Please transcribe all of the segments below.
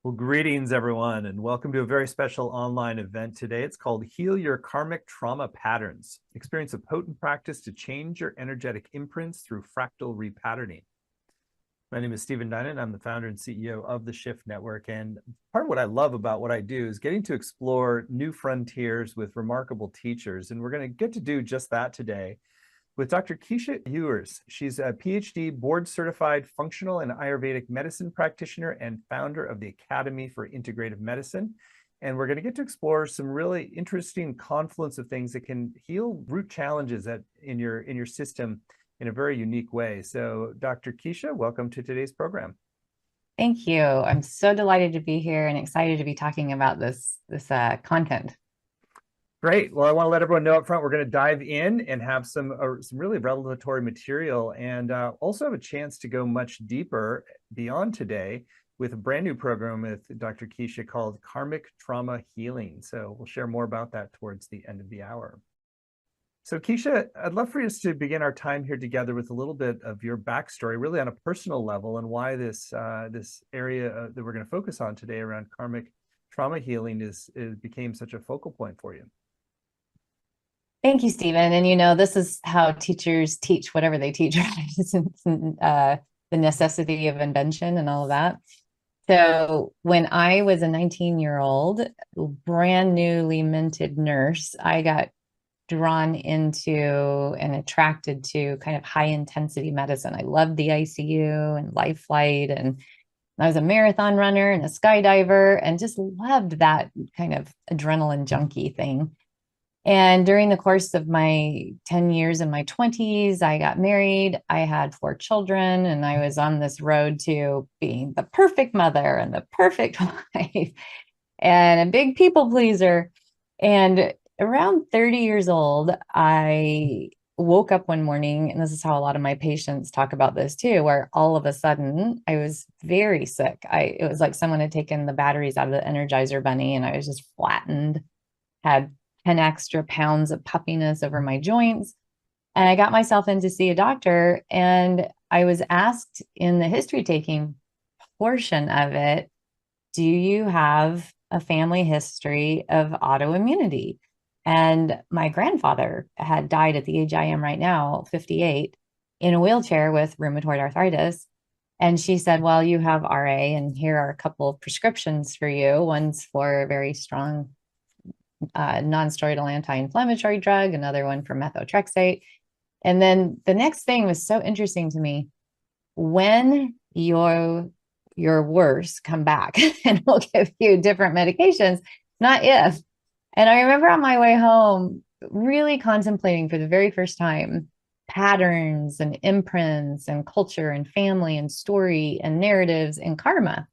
Well, greetings, everyone, and welcome to a very special online event today. It's called Heal Your Karmic Trauma Patterns. Experience a potent practice to change your energetic imprints through fractal repatterning. My name is Stephen Dinan. I'm the founder and CEO of the Shift Network. And part of what I love about what I do is getting to explore new frontiers with remarkable teachers. And we're going to get to do just that today with Dr. Keesha Ewers. She's a PhD board-certified functional and Ayurvedic medicine practitioner and founder of the Academy for Integrative Medicine. And we're going to get to explore some really interesting confluence of things that can heal root challenges in your system in a very unique way. So Dr. Keesha, welcome to today's program. Thank you. I'm so delighted to be here and excited to be talking about this content. Great. Well, I want to let everyone know up front, we're going to dive in and have some really revelatory material, and also have a chance to go much deeper beyond today with a brand new program with Dr. Keesha called Karmic Trauma Healing. So we'll share more about that towards the end of the hour. So Keesha, I'd love for us to begin our time here together with a little bit of your backstory, really on a personal level, and why this area that we're going to focus on today around karmic trauma healing became such a focal point for you. Thank you, Stephen. And this is how teachers teach whatever they teach, right? It's, the necessity of invention and all of that. So when I was a 19-year-old, brand newly minted nurse, I got drawn into and attracted to kind of high intensity medicine. I loved the ICU and life flight, and I was a marathon runner and a skydiver and just loved that kind of adrenaline junkie thing. And during the course of my 10 years in my 20s, I got married. I had 4 children, and I was on this road to being the perfect mother and the perfect wife and a big people pleaser. And around 30 years old, I woke up one morning, and this is how a lot of my patients talk about this too, where all of a sudden I was very sick. It was like someone had taken the batteries out of the Energizer Bunny, and I was just flattened, had 10 extra pounds of puffiness over my joints. And I got myself in to see a doctor, and I was asked in the history taking portion of it, do you have a family history of autoimmunity? And my grandfather had died at the age I am right now, 58, in a wheelchair with rheumatoid arthritis. And she said, well, you have RA, and here are a couple of prescriptions for you. One's for a very strong non-steroidal anti-inflammatory drug, another one for methotrexate. And then the next thing was so interesting to me. When your worse, come back and we'll give you different medications, not if. And I remember on my way home really contemplating for the very first time patterns and imprints and culture and family and story and narratives and karma,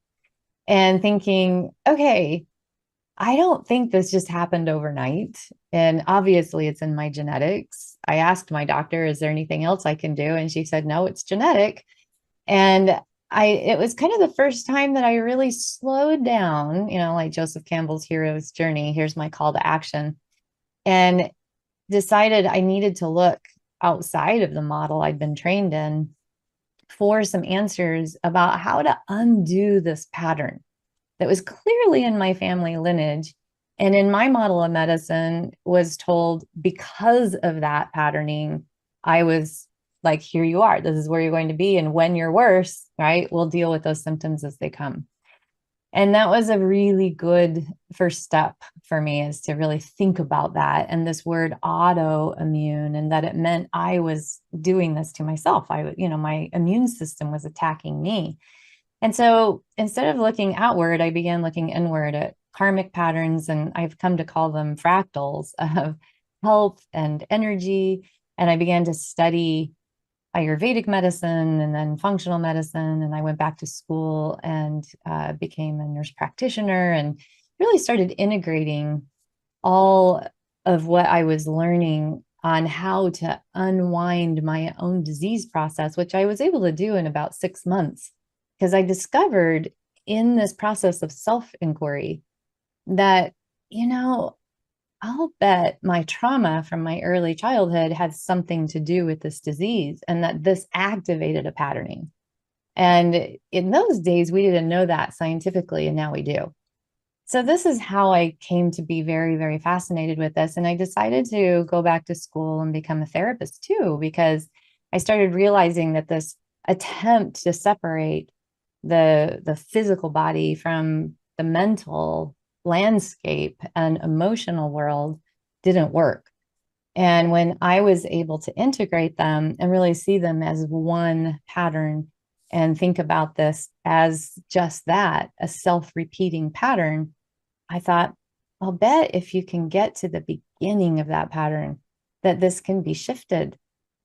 and thinking, okay, I don't think this just happened overnight. And obviously it's in my genetics. I asked my doctor, is there anything else I can do? And she said, no, it's genetic. And it was kind of the first time that I really slowed down, like Joseph Campbell's hero's journey. Here's my call to action, and decided I needed to look outside of the model I'd been trained in for some answers about how to undo this pattern that was clearly in my family lineage, and in my model of medicine was told because of that patterning, I was like, here you are, this is where you're going to be. And when you're worse, right, we'll deal with those symptoms as they come. And that was a really good first step for me, is to really think about that. And this word autoimmune, and that it meant I was doing this to myself. My immune system was attacking me. And so instead of looking outward, I began looking inward at karmic patterns, and I've come to call them fractals of health and energy. And I began to study Ayurvedic medicine and then functional medicine. And I went back to school and became a nurse practitioner, and really started integrating all of what I was learning on how to unwind my own disease process, which I was able to do in about 6 months. Because I discovered in this process of self-inquiry that, I'll bet my trauma from my early childhood had something to do with this disease, and that this activated a patterning. And in those days, we didn't know that scientifically, and now we do. So this is how I came to be very, very fascinated with this. And I decided to go back to school and become a therapist too, because I started realizing that this attempt to separate the physical body from the mental landscape and emotional world didn't work. And when I was able to integrate them and really see them as one pattern and think about this as just that, a self-repeating pattern, I thought, I'll bet if you can get to the beginning of that pattern, that this can be shifted.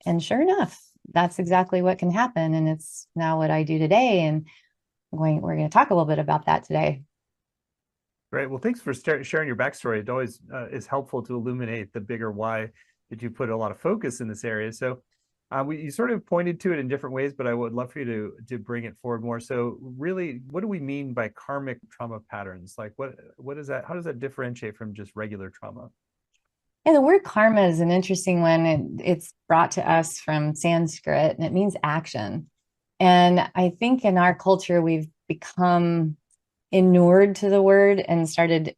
And sure enough, that's exactly what can happen. And it's now what I do today. And we're going to talk a little bit about that today. Great. Well, thanks for sharing your backstory. It always is helpful to illuminate the bigger why that you put a lot of focus in this area. So you sort of pointed to it in different ways, but I would love for you to bring it forward more. So really, what do we mean by karmic trauma patterns? Like what is that? How does that differentiate from just regular trauma? Yeah, the word karma is an interesting one. It's brought to us from Sanskrit and it means action. And I think in our culture, we've become inured to the word and started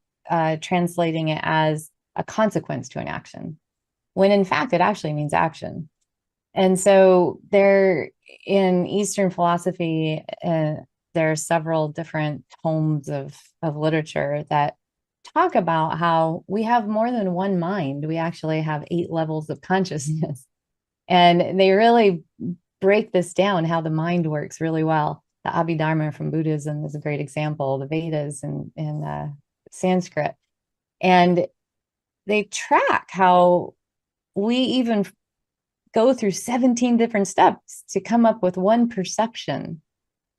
translating it as a consequence to an action, when in fact, it actually means action. And so there in Eastern philosophy, there are several different tomes of literature that talk about how we have more than one mind. We actually have 8 levels of consciousness. And they really break this down, how the mind works really well. The Abhidharma from Buddhism is a great example, the Vedas in Sanskrit. And they track how we even go through 17 different steps to come up with one perception.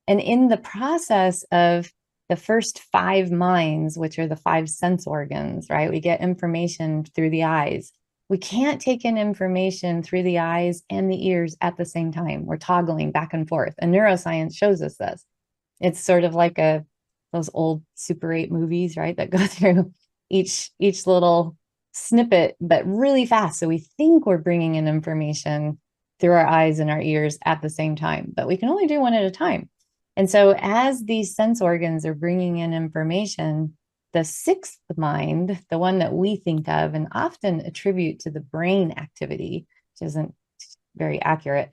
And in the process of the first 5 minds, which are the 5 sense organs, right? We get information through the eyes. We can't take in information through the eyes and the ears at the same time. We're toggling back and forth. And neuroscience shows us this. It's sort of like those old Super 8 movies, right? That go through each little snippet, but really fast. So we think we're bringing in information through our eyes and our ears at the same time, but we can only do one at a time. And so as these sense organs are bringing in information, the 6th mind, the one that we think of and often attribute to the brain activity, which isn't very accurate,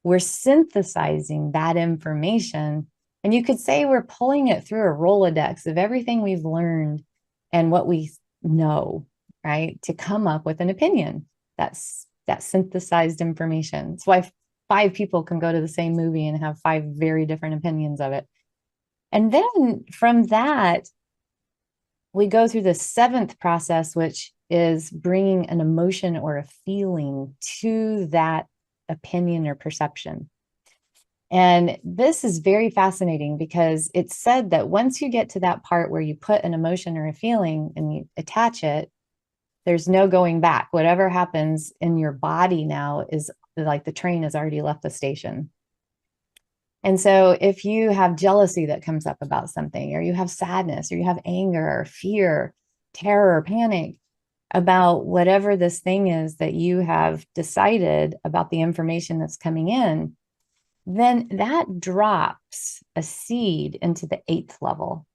we're synthesizing that information. And you could say we're pulling it through a Rolodex of everything we've learned and what we know, right? To come up with an opinion. That's that synthesized information. That's why 5 people can go to the same movie and have 5 very different opinions of it. And then from that, we go through the 7th process, which is bringing an emotion or a feeling to that opinion or perception. And this is very fascinating because it's said that once you get to that part where you put an emotion or a feeling and you attach it, there's no going back. Whatever happens in your body now is like the train has already left the station. And so if you have jealousy that comes up about something, or you have sadness, or you have anger, or fear, terror, panic about whatever this thing is that you have decided about the information that's coming in, then that drops a seed into the 8th level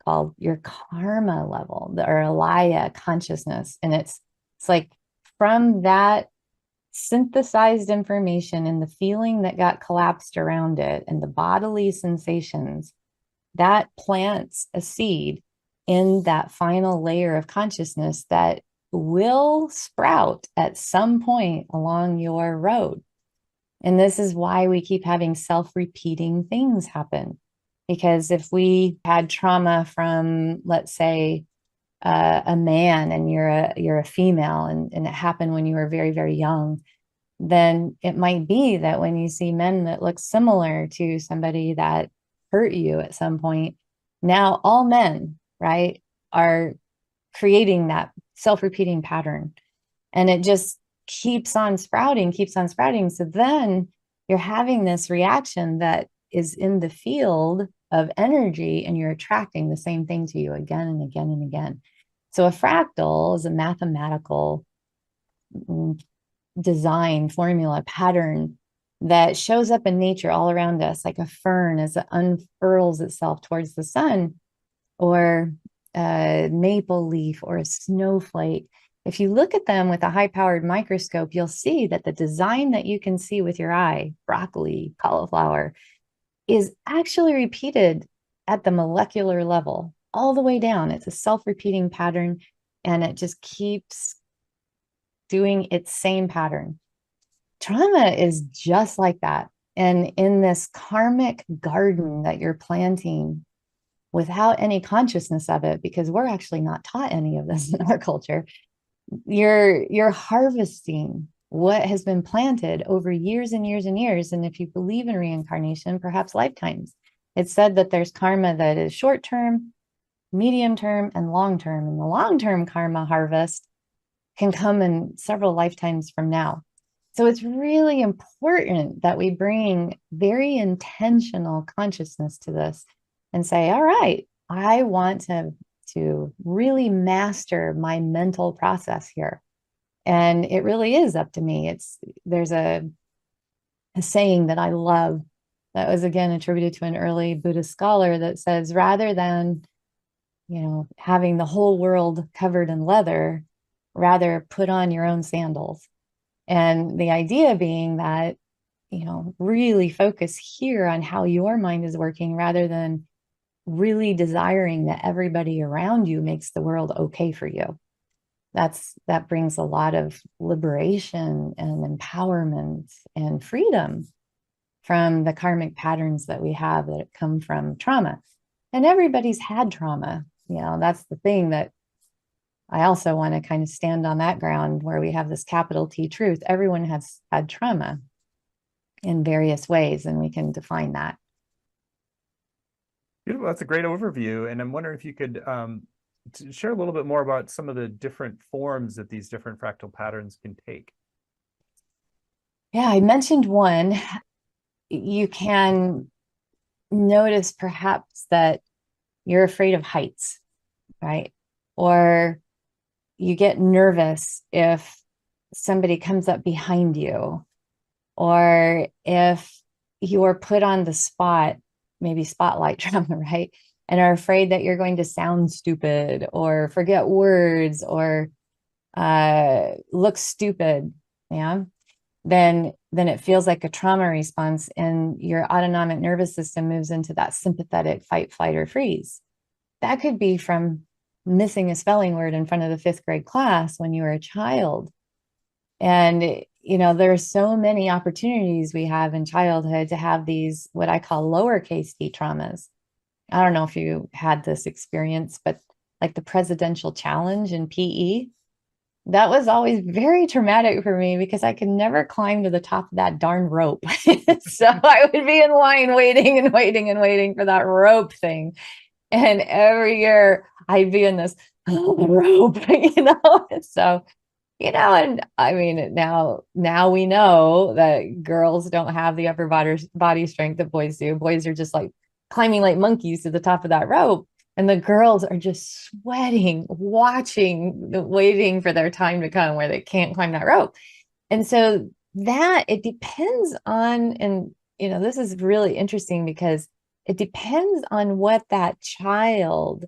called your karma level, or alaya consciousness. And it's like from that synthesized information and the feeling that got collapsed around it and the bodily sensations, that plants a seed in that final layer of consciousness that will sprout at some point along your road. And this is why we keep having self-repeating things happen. Because if we had trauma from, let's say, a man and you're a female and it happened when you were very, very young, then it might be that when you see men that look similar to somebody that hurt you at some point, now all men, right, are creating that self-repeating pattern. And it just keeps on sprouting, keeps on sprouting. So then you're having this reaction that is in the field of energy and you're attracting the same thing to you again and again and again. So a fractal is a mathematical design formula pattern that shows up in nature all around us, like a fern as it unfurls itself towards the sun, or a maple leaf or a snowflake. If you look at them with a high-powered microscope, you'll see that the design that you can see with your eye, broccoli, cauliflower, is actually repeated at the molecular level all the way down. It's a self-repeating pattern, and it just keeps doing its same pattern. Trauma is just like that. And in this karmic garden that you're planting without any consciousness of it, because we're actually not taught any of this in our culture, you're harvesting what has been planted over years and years and years. And if you believe in reincarnation, perhaps lifetimes. It's said that there's karma that is short term, medium term, and long term. And the long term karma harvest can come in several lifetimes from now. So it's really important that we bring very intentional consciousness to this and say, all right, I want to really master my mental process here. And it really is up to me. There's a saying that I love that was again attributed to an early Buddhist scholar that says, rather than, having the whole world covered in leather, rather put on your own sandals. And the idea being that, really focus here on how your mind is working rather than really desiring that everybody around you makes the world okay for you. That brings a lot of liberation and empowerment and freedom from the karmic patterns that we have that come from trauma. And everybody's had trauma. That's the thing that I also want to kind of stand on that ground where we have this capital T truth. Everyone has had trauma in various ways, and we can define that. Beautiful. That's a great overview. And I'm wondering if you could share a little bit more about some of the different forms that these different fractal patterns can take. Yeah, I mentioned one. You can notice perhaps that you're afraid of heights, right? Or you get nervous if somebody comes up behind you, or if you are put on the spot, maybe spotlight trauma, right? And are afraid that you're going to sound stupid or forget words or look stupid. Yeah. Then it feels like a trauma response, and your autonomic nervous system moves into that sympathetic fight, flight, or freeze. That could be from missing a spelling word in front of the 5th grade class when you were a child. And, there are so many opportunities we have in childhood to have these, what I call lowercase d traumas. I don't know if you had this experience, but like the presidential challenge in PE, that was always very traumatic for me because I could never climb to the top of that darn rope. So I would be in line waiting and waiting and waiting for that rope thing. And every year I'd be in this rope, So, and I mean, now we know that girls don't have the upper body strength that boys do. Boys are just like climbing like monkeys to the top of that rope. And the girls are just sweating, waiting for their time to come where they can't climb that rope. And so it depends on, and, this is really interesting because it depends on what that child,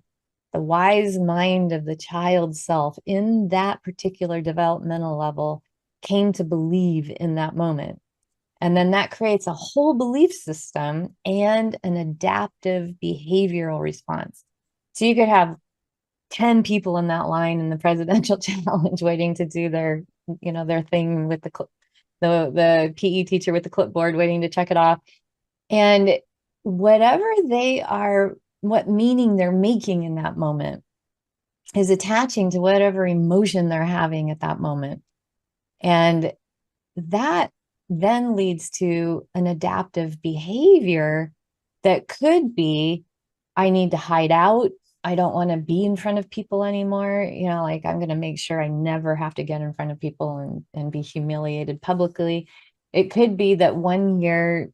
the wise mind of the child self in that particular developmental level came to believe in that moment. And then that creates a whole belief system and an adaptive behavioral response. So you could have 10 people in that line in the presidential challenge waiting to do their thing with the PE teacher with the clipboard waiting to check it off. And whatever they are, what meaning they're making in that moment is attaching to whatever emotion they're having at that moment. And that then leads to an adaptive behavior that could be, I need to hide out. I don't want to be in front of people anymore. Like I'm going to make sure I never have to get in front of people and be humiliated publicly. It could be that one year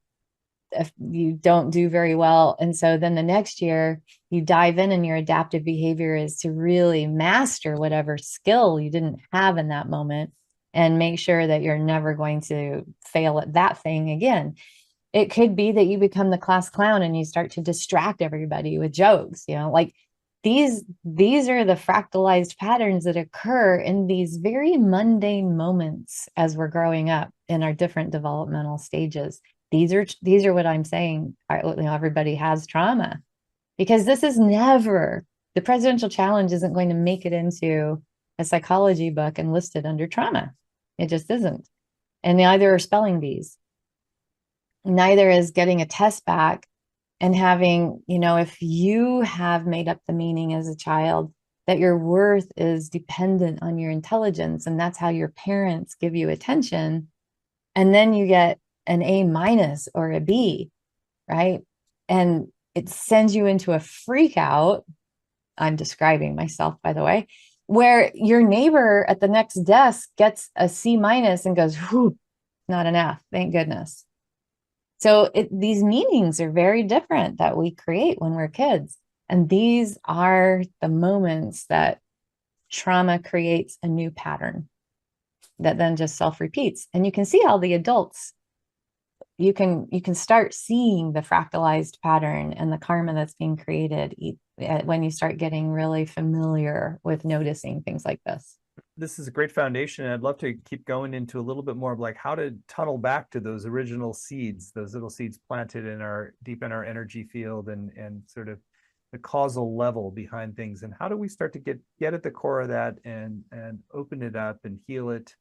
if you don't do very well. And so then the next year you dive in and your adaptive behavior is to really master whatever skill you didn't have in that moment and make sure that you're never going to fail at that thing again. It could be that you become the class clown and you start to distract everybody with jokes, like these are the fractalized patterns that occur in these very mundane moments as we're growing up in our different developmental stages. These are what I'm saying. Everybody has trauma, because this is never, the presidential challenge isn't going to make it into a psychology book and listed under trauma. It just isn't. And neither are spelling bees. Neither is getting a test back and having, if you have made up the meaning as a child that your worth is dependent on your intelligence, and that's how your parents give you attention, and then you get an A- or a B, right? And it sends you into a freak out. I'm describing myself, by the way, where your neighbor at the next desk gets a C- and goes, whew, not an F, thank goodness. So these meanings are very different that we create when we're kids. And these are the moments that trauma creates a new pattern that then just self-repeats. And you can see how the adults, you can start seeing the fractalized pattern and the karma that's being created when you start getting really familiar with noticing things like this. This is a great foundation. I'd love to keep going into a little bit more of like how to tunnel back to those original seeds, those little seeds planted deep in our energy field, and sort of the causal level behind things. And how do we start to get at the core of that and open it up and heal it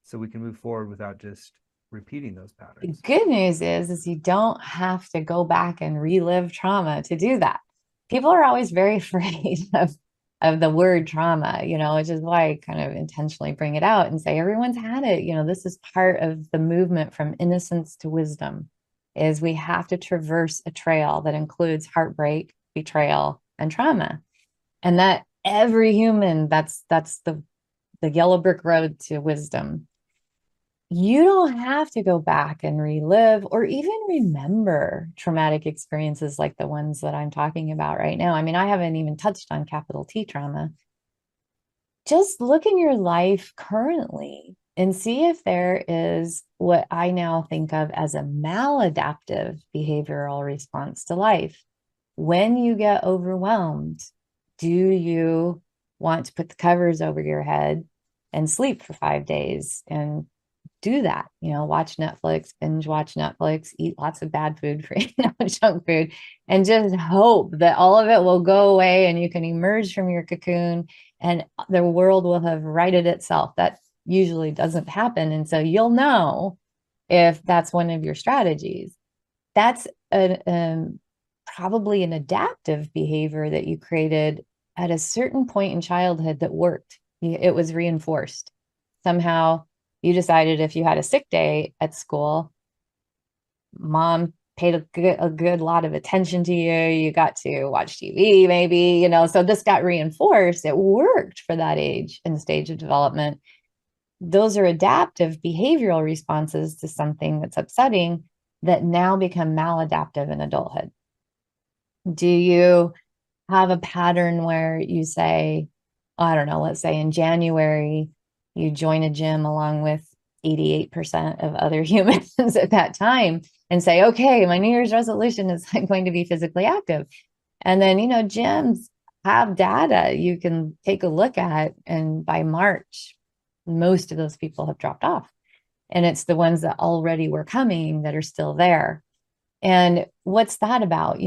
so we can move forward without just repeating those patterns? The good news is you don't have to go back and relive trauma to do that. People are always very afraid of the word trauma, which is why I kind of intentionally bring it out and say everyone's had it. This is part of the movement from innocence to wisdom, is we have to traverse a trail that includes heartbreak, betrayal, and trauma. And that every human, that's the yellow brick road to wisdom. You don't have to go back and relive or even remember traumatic experiences like the ones that I'm talking about right now. I mean, I haven't even touched on capital T trauma. Just look in your life currently and see if there is what I now think of as a maladaptive behavioral response to life. When you get overwhelmed, do you want to put the covers over your head and sleep for 5 days and do that, watch Netflix, binge watch Netflix, eat lots of bad food, junk food, and just hope that all of it will go away and you can emerge from your cocoon and the world will have righted itself? That usually doesn't happen. And so you'll know if that's one of your strategies. That's probably an adaptive behavior that you created at a certain point in childhood that worked. It was reinforced. Somehow you decided if you had a sick day at school, mom paid a good lot of attention to you. You got to watch TV, maybe, so this got reinforced. It worked for that age and stage of development. Those are adaptive behavioral responses to something that's upsetting that now become maladaptive in adulthood. Do you have a pattern where you say, I don't know, let's say in January, you join a gym along with 88% of other humans at that time and say, okay, my New Year's resolution is I'm going to be physically active. And then, gyms have data you can take a look at. And by March, most of those people have dropped off. And it's the ones that already were coming that are still there. And what's that about?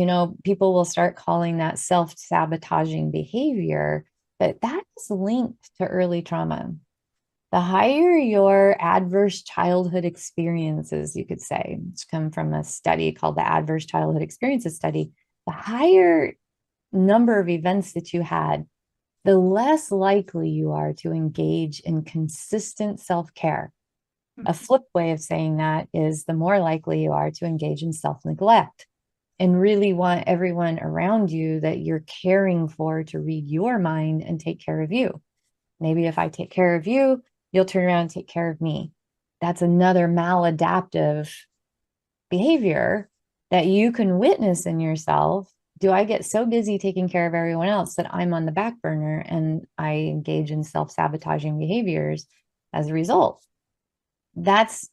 People will start calling that self-sabotaging behavior, but that is linked to early trauma. The higher your adverse childhood experiences, you could say, it's come from a study called the Adverse Childhood Experiences Study, the higher number of events that you had, the less likely you are to engage in consistent self-care. A flip way of saying that is the more likely you are to engage in self-neglect and really want everyone around you that you're caring for to read your mind and take care of you. Maybe if I take care of you, you'll turn around and take care of me. That's another maladaptive behavior that you can witness in yourself. Do I get so busy taking care of everyone else that I'm on the back burner and I engage in self-sabotaging behaviors as a result? that's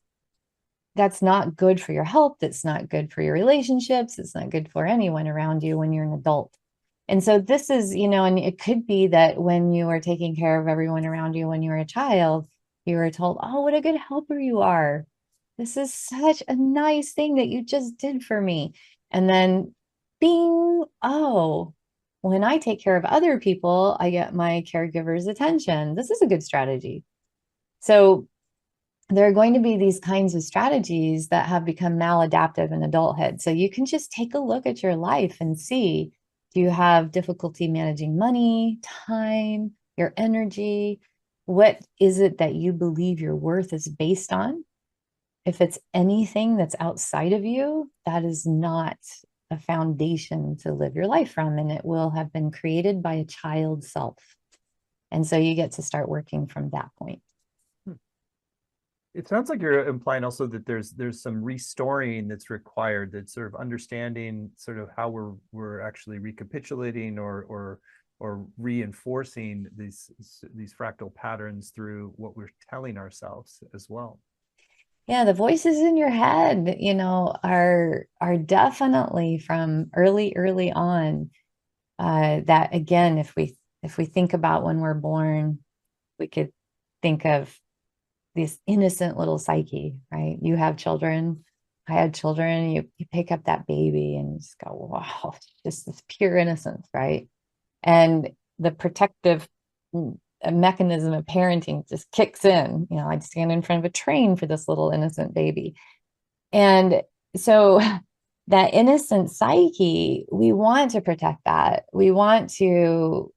not good for your health. It's not good for your relationships. It's not good for anyone around you when you're an adult. And so this is, you know, and it could be that when you were taking care of everyone around you when you were a child, you were told, oh, what a good helper you are. This is such a nice thing that you just did for me. And then bing, oh, when I take care of other people, I get my caregiver's attention. This is a good strategy. So there are going to be these kinds of strategies that have become maladaptive in adulthood. So you can just take a look at your life and see, do you have difficulty managing money, time, your energy? What is it that you believe your worth is based on? If it's anything that's outside of you, that is not a foundation to live your life from, and it will have been created by a child self. And so you get to start working from that point. It sounds like you're implying also that there's some restoring that's required, that's sort of understanding sort of how we're actually recapitulating or reinforcing these fractal patterns through what we're telling ourselves as well. Yeah, the voices in your head, you know, are definitely from early on. That again, if we think about when we're born, we could think of this innocent little psyche, right? You have children, I had children, you pick up that baby and you just go, wow, just this pure innocence, right? And the protective mechanism of parenting just kicks in. You know, I'd stand in front of a train for this little innocent baby. And so that innocent psyche, we want to protect that. We want to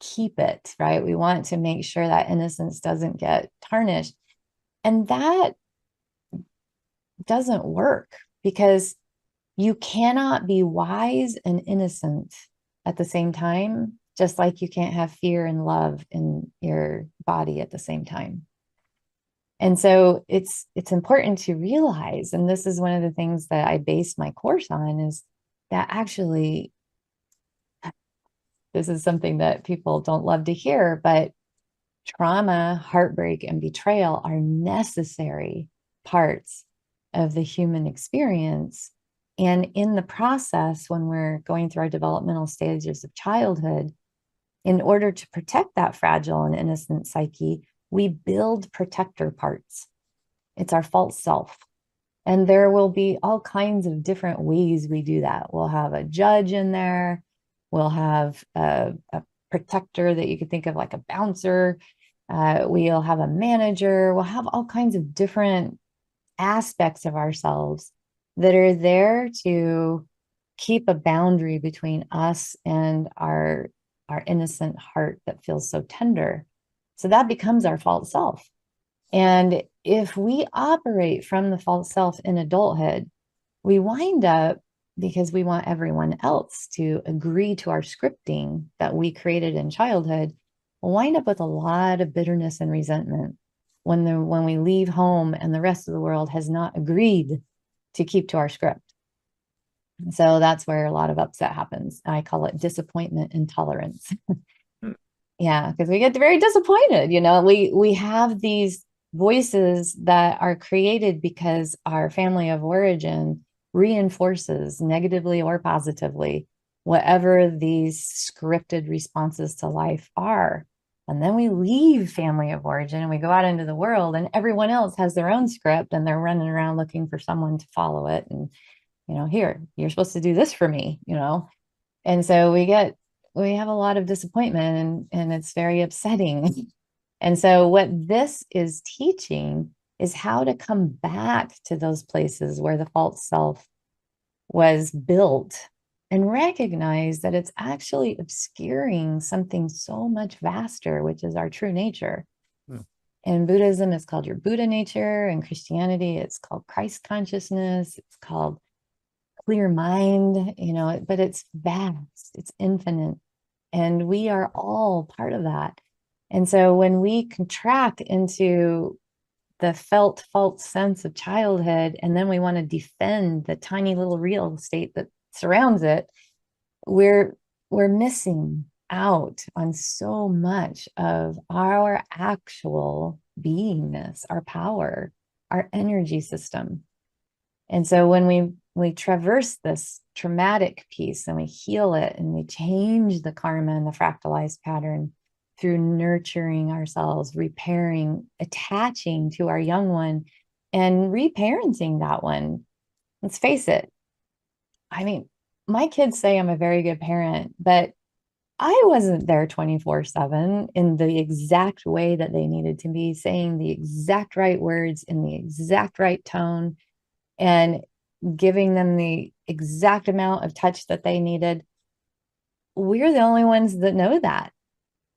keep it, right? We want to make sure that innocence doesn't get tarnished. And that doesn't work because you cannot be wise and innocent at the same time, just like you can't have fear and love in your body at the same time. And so it's important to realize, and this is one of the things that I base my course on, is that actually this is something that people don't love to hear, but trauma, heartbreak, and betrayal are necessary parts of the human experience. And in the process, when we're going through our developmental stages of childhood, in order to protect that fragile and innocent psyche, we build protector parts. It's our false self. And there will be all kinds of different ways we do that. We'll have a judge in there. We'll have a protector that you could think of like a bouncer. We'll have a manager. We'll have all kinds of different aspects of ourselves that are there to keep a boundary between us and our innocent heart that feels so tender. So that becomes our false self. And if we operate from the false self in adulthood, we wind up, because we want everyone else to agree to our scripting that we created in childhood, we'll wind up with a lot of bitterness and resentment when we leave home and the rest of the world has not agreed to keep to our script. So that's where a lot of upset happens. I call it disappointment intolerance. Yeah, because we get very disappointed. You know, we have these voices that are created because our family of origin reinforces negatively or positively whatever these scripted responses to life are. And then we leave family of origin and we go out into the world and everyone else has their own script and they're running around looking for someone to follow it. And, you know, here, you're supposed to do this for me, you know? And so we have a lot of disappointment and it's very upsetting. And so what this is teaching is how to come back to those places where the false self was built and recognize that it's actually obscuring something so much vaster, which is our true nature. In Buddhism, it's called your Buddha nature. In Christianity, it's called Christ consciousness. It's called clear mind, you know, but it's vast, it's infinite. And we are all part of that. And so when we contract into the felt false sense of childhood, and then we want to defend the tiny little real estate that surrounds it, we're missing out on so much of our actual beingness, our power, our energy system. And so when we traverse this traumatic piece and we heal it and we change the karma and the fractalized pattern through nurturing ourselves, repairing, attaching to our young one, and reparenting that one. Let's face it. I mean, my kids say I'm a very good parent, but I wasn't there 24/7 in the exact way that they needed to be, saying the exact right words in the exact right tone and giving them the exact amount of touch that they needed. We're the only ones that know that.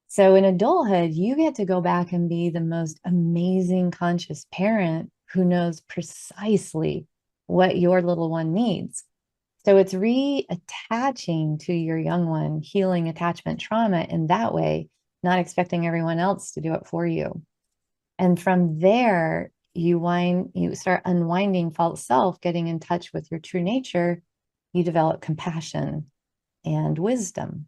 So in adulthood, you get to go back and be the most amazing conscious parent who knows precisely what your little one needs. So it's reattaching to your young one, healing attachment trauma in that way, not expecting everyone else to do it for you. And from there, you start unwinding false self, getting in touch with your true nature. You develop compassion and wisdom.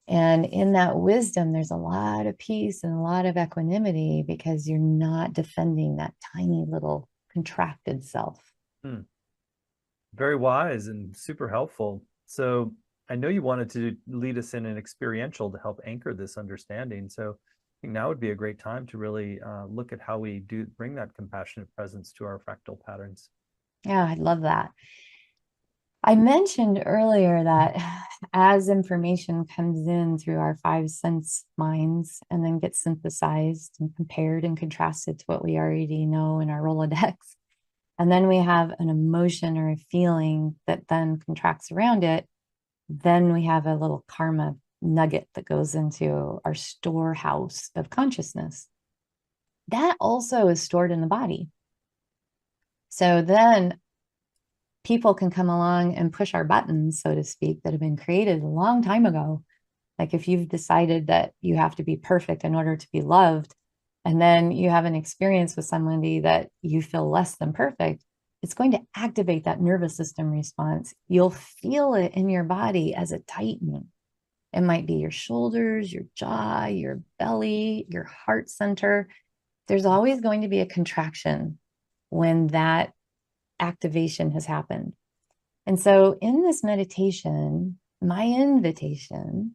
And in that wisdom, there's a lot of peace and a lot of equanimity because you're not defending that tiny little contracted self. Very wise and super helpful. So I know you wanted to lead us in an experiential to help anchor this understanding. So I think now would be a great time to really look at how we do bring that compassionate presence to our fractal patterns. Yeah, I love that. I mentioned earlier that as information comes in through our five sense minds and then gets synthesized and compared and contrasted to what we already know in our Rolodex, and then we have an emotion or a feeling that then contracts around it, then we have a little karma nugget that goes into our storehouse of consciousness. That also is stored in the body. So then people can come along and push our buttons, so to speak, that have been created a long time ago. Like if you've decided that you have to be perfect in order to be loved, and then you have an experience with somebody that you feel less than perfect, it's going to activate that nervous system response. You'll feel it in your body as a tightening. It might be your shoulders, your jaw, your belly, your heart center. There's always going to be a contraction when that activation has happened. And so in this meditation, my invitation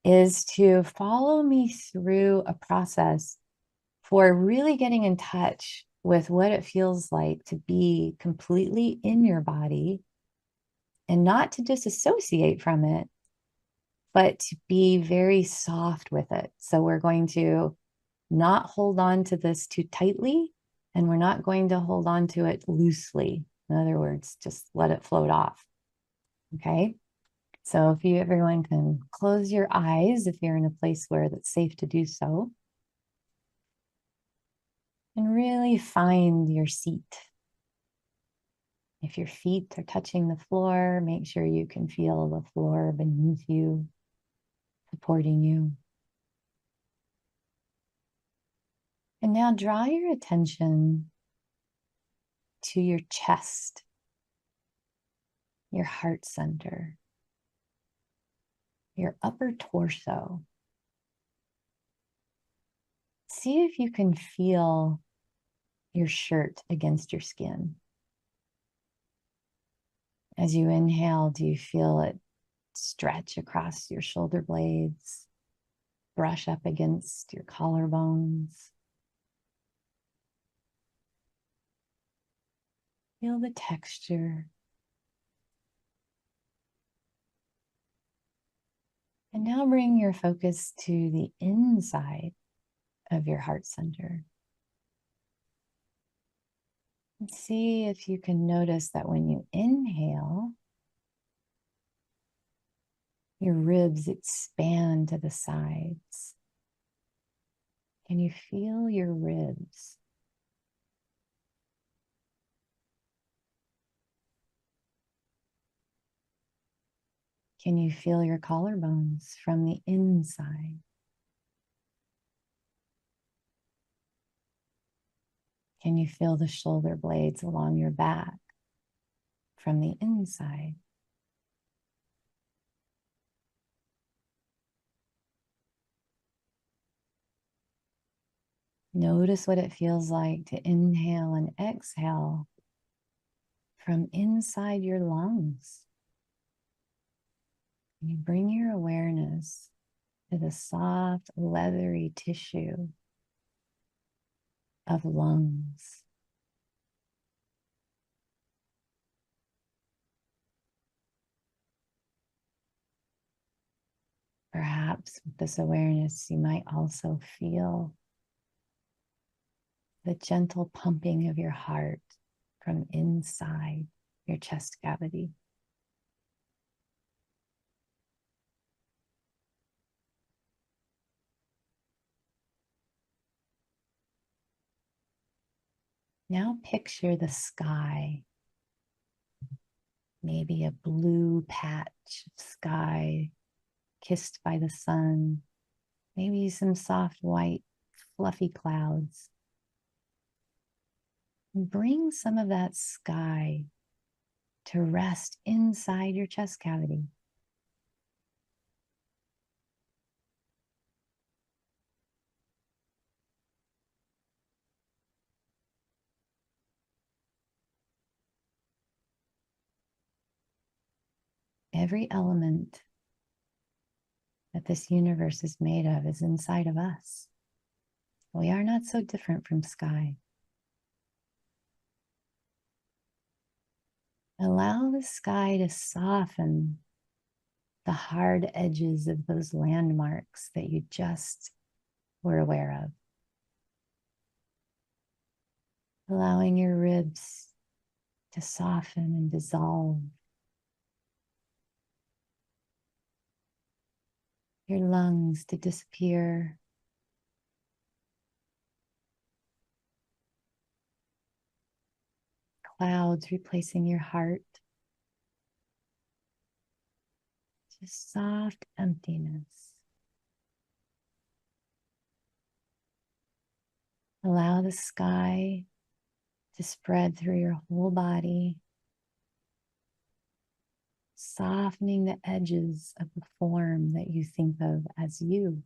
is to follow me through a process for really getting in touch with what it feels like to be completely in your body and not to disassociate from it, but to be very soft with it. So we're going to not hold on to this too tightly, and we're not going to hold on to it loosely. In other words, just let it float off. Okay. So if everyone can close your eyes, if you're in a place where it's safe to do so, and really find your seat. If your feet are touching the floor, make sure you can feel the floor beneath you, supporting you. And now draw your attention to your chest, your heart center, your upper torso. See if you can feel your shirt against your skin. As you inhale, do you feel it stretch across your shoulder blades, brush up against your collarbones? Feel the texture. And now bring your focus to the inside of your heart center. And see if you can notice that when you inhale, your ribs expand to the sides. Can you feel your ribs? Can you feel your collarbones from the inside? Can you feel the shoulder blades along your back from the inside? Notice what it feels like to inhale and exhale from inside your lungs. You bring your awareness to the soft, leathery tissue of lungs. Perhaps with this awareness, you might also feel the gentle pumping of your heart from inside your chest cavity. Now picture the sky, maybe a blue patch of sky kissed by the sun, maybe some soft white fluffy clouds. And bring some of that sky to rest inside your chest cavity. Every element that this universe is made of is inside of us. We are not so different from sky. Allow the sky to soften the hard edges of those landmarks that you just were aware of. Allowing your ribs to soften and dissolve. Your lungs to disappear. Clouds replacing your heart. Just soft emptiness. Allow the sky to spread through your whole body, softening the edges of the form that you think of as you,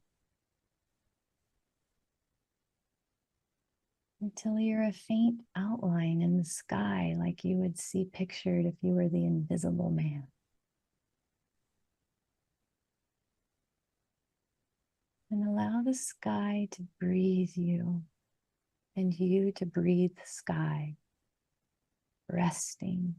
until you're a faint outline in the sky like you would see pictured if you were the invisible man. And allow the sky to breathe you and you to breathe the sky, resting.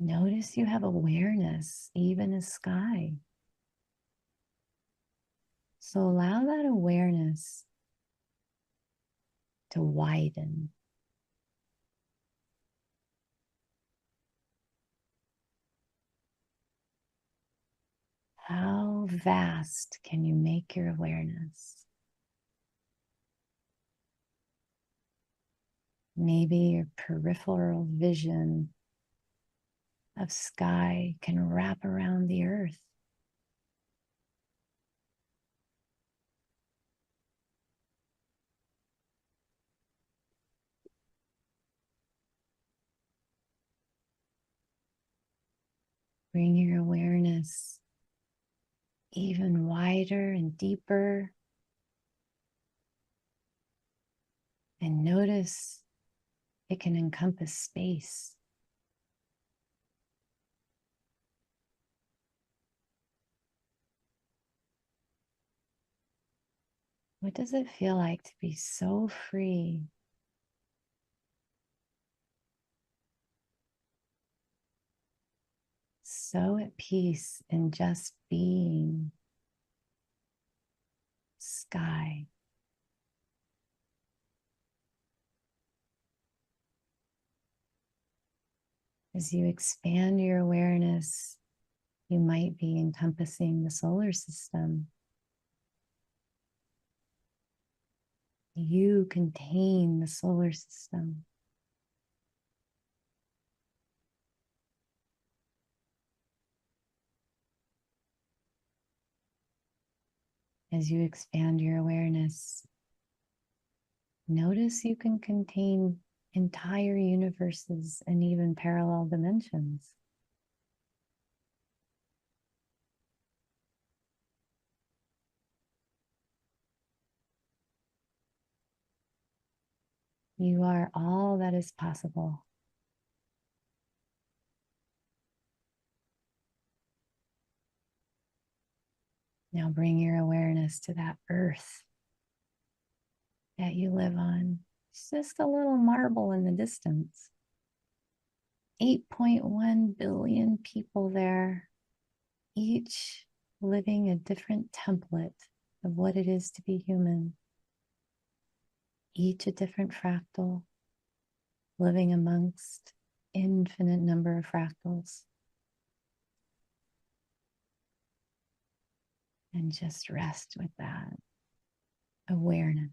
Notice you have awareness even as sky. So allow that awareness to widen. How vast can you make your awareness? Maybe your peripheral vision of sky can wrap around the earth. Bring your awareness even wider and deeper. And notice it can encompass space. What does it feel like to be so free? So at peace in just being sky. As you expand your awareness, you might be encompassing the solar system. You contain the solar system. As you expand your awareness, notice you can contain entire universes and even parallel dimensions. You are all that is possible. Now bring your awareness to that earth that you live on. It's just a little marble in the distance. 8.1 billion people there, each living a different template of what it is to be human. Each a different fractal, living amongst infinite number of fractals. And just rest with that awareness.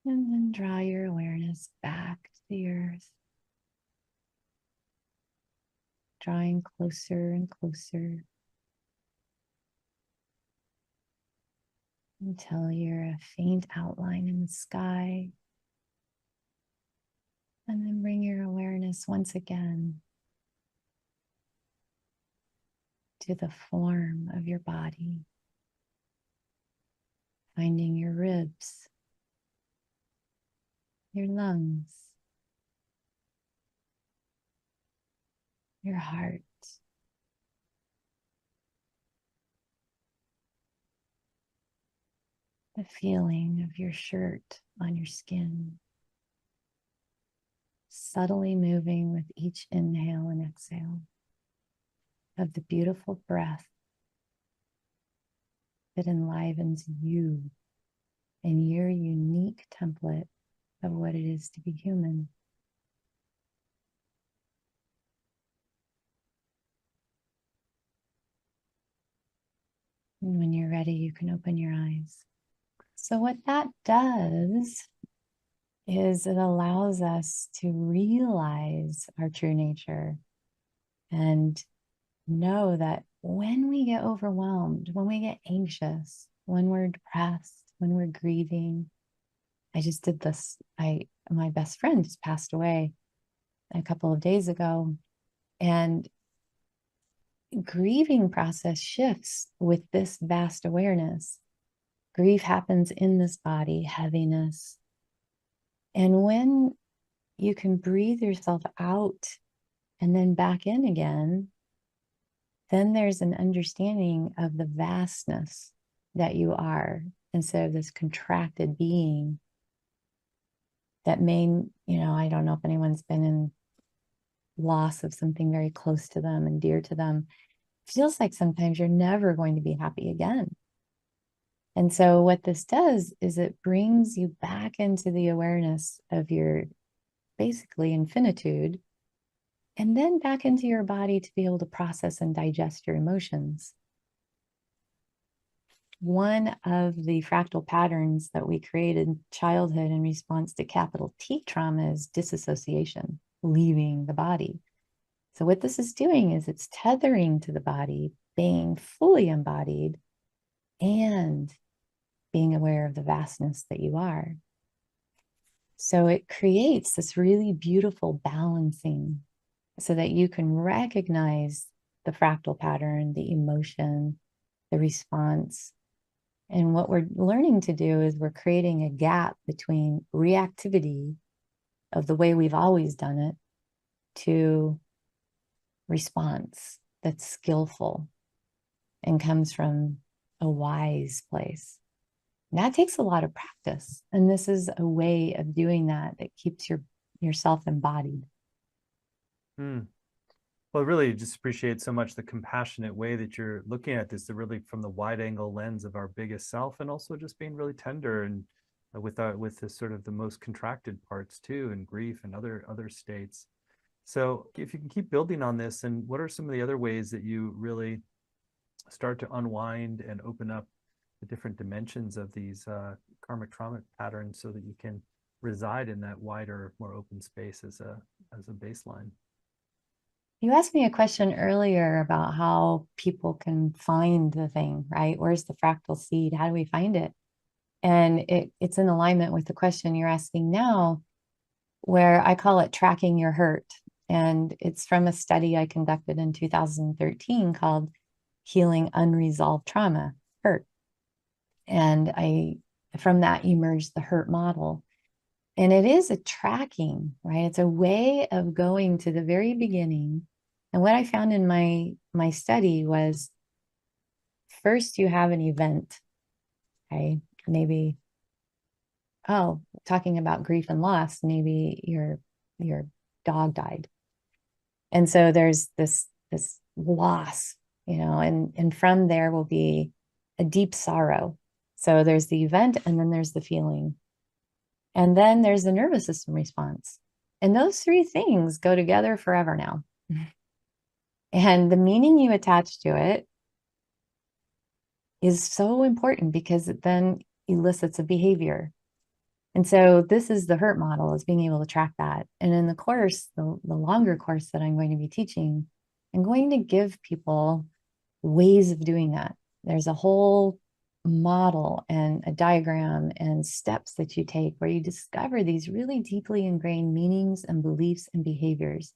And then draw your awareness back to the earth, drawing closer and closer until you're a faint outline in the sky. And then bring your awareness once again to the form of your body, finding your ribs, your lungs, your heart, the feeling of your shirt on your skin, subtly moving with each inhale and exhale of the beautiful breath that enlivens you and your unique template of what it is to be human. And when you're ready, you can open your eyes. So what that does is it allows us to realize our true nature and know that when we get overwhelmed, when we get anxious, when we're depressed, when we're grieving, I just did this. My best friend just passed away a couple of days ago, and grieving process shifts with this vast awareness. Grief happens in this body, heaviness. And when you can breathe yourself out and then back in again, then there's an understanding of the vastness that you are instead of this contracted being that may, I don't know if anyone's been in loss of something very close to them and dear to them. It feels like sometimes you're never going to be happy again. And so what this does is it brings you back into the awareness of your basically infinitude, and then back into your body to be able to process and digest your emotions. One of the fractal patterns that we created in childhood in response to capital T trauma is disassociation, leaving the body. So what this is doing is it's tethering to the body, being fully embodied, and being aware of the vastness that you are. So it creates this really beautiful balancing so that you can recognize the fractal pattern, the emotion, the response. And what we're learning to do is we're creating a gap between reactivity of the way we've always done it to response that's skillful and comes from a wise place. And that takes a lot of practice. And this is a way of doing that that keeps yourself embodied. Well, I really just appreciate so much the compassionate way that you're looking at this, really from the wide angle lens of our biggest self, and also just being really tender and with the sort of the most contracted parts too, and grief and other states. So if you can keep building on this, and what are some of the other ways that you really start to unwind and open up the different dimensions of these karmic trauma patterns so that you can reside in that wider, more open space as a baseline? You asked me a question earlier about how people can find the thing, right? Where's the fractal seed? How do we find it? And it's in alignment with the question you're asking now, where I call it tracking your hurt. And it's from a study I conducted in 2013 called Healing Unresolved Trauma, Hurt. And from that emerged the hurt model. And it is a tracking, right? It's a way of going to the very beginning. And what I found in my study was first you have an event, okay? Maybe, oh, talking about grief and loss, maybe your dog died. And so there's this loss, and from there will be a deep sorrow. So there's the event and then there's the feeling. And then there's the nervous system response. And those three things go together forever now. And the meaning you attach to it is so important because it then elicits a behavior. And so this is the hurt model, is being able to track that. And in the course, the longer course that I'm going to be teaching, I'm going to give people ways of doing that. There's a whole model and a diagram and steps that you take where you discover these really deeply ingrained meanings and beliefs and behaviors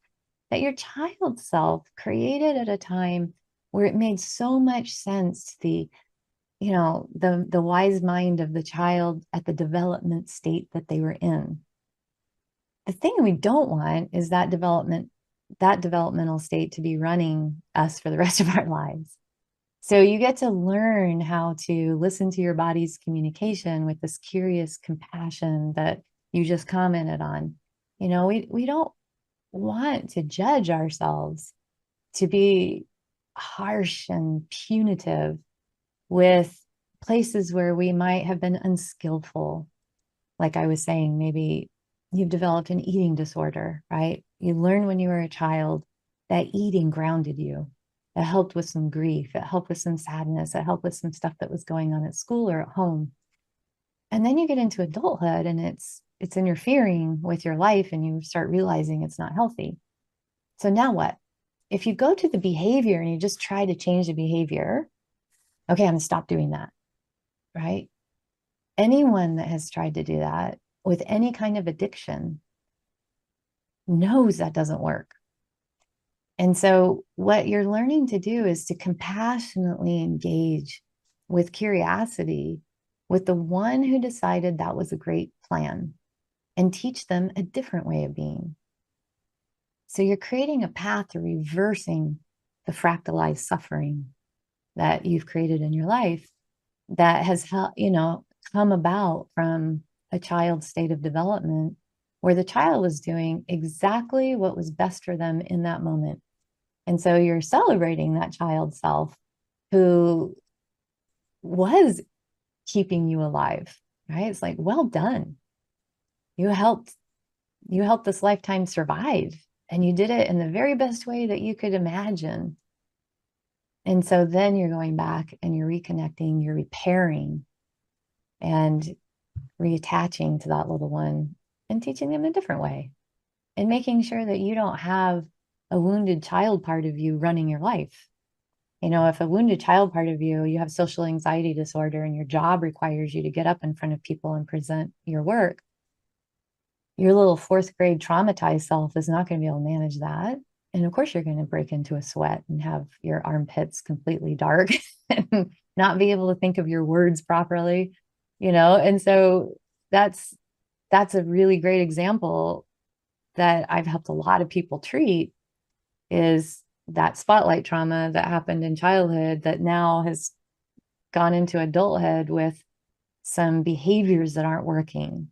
that your child self created at a time where it made so much sense to the wise mind of the child at the development state that they were in. The thing we don't want is that developmental state to be running us for the rest of our lives. So you get to learn how to listen to your body's communication with this curious compassion that you just commented on. We don't want to judge ourselves, to be harsh and punitive with places where we might have been unskillful. Like I was saying, maybe you've developed an eating disorder, right? You learned when you were a child that eating grounded you. It helped with some grief. It helped with some sadness. It helped with some stuff that was going on at school or at home. And then you get into adulthood and it's interfering with your life and you start realizing it's not healthy. So now what? If you go to the behavior and you just try to change the behavior, okay, I'm going to stop doing that, right? Anyone that has tried to do that with any kind of addiction knows that doesn't work. And so what you're learning to do is to compassionately engage with curiosity with the one who decided that was a great plan and teach them a different way of being. So you're creating a path to reversing the fractalized suffering that you've created in your life that has, come about from a child's state of development where the child was doing exactly what was best for them in that moment. And so you're celebrating that child self who was keeping you alive, right? It's like, well done. You helped this lifetime survive, and you did it in the very best way that you could imagine. And so then you're going back and you're reconnecting, you're repairing and reattaching to that little one and teaching them a different way and making sure that you don't have a wounded child part of you running your life. If a wounded child part of you have social anxiety disorder and your job requires you to get up in front of people and present your work, your little fourth grade traumatized self is not going to be able to manage that. And of course, you're going to break into a sweat and have your armpits completely dark and not be able to think of your words properly, And so that's a really great example that I've helped a lot of people treat, is that spotlight trauma that happened in childhood that now has gone into adulthood with some behaviors that aren't working.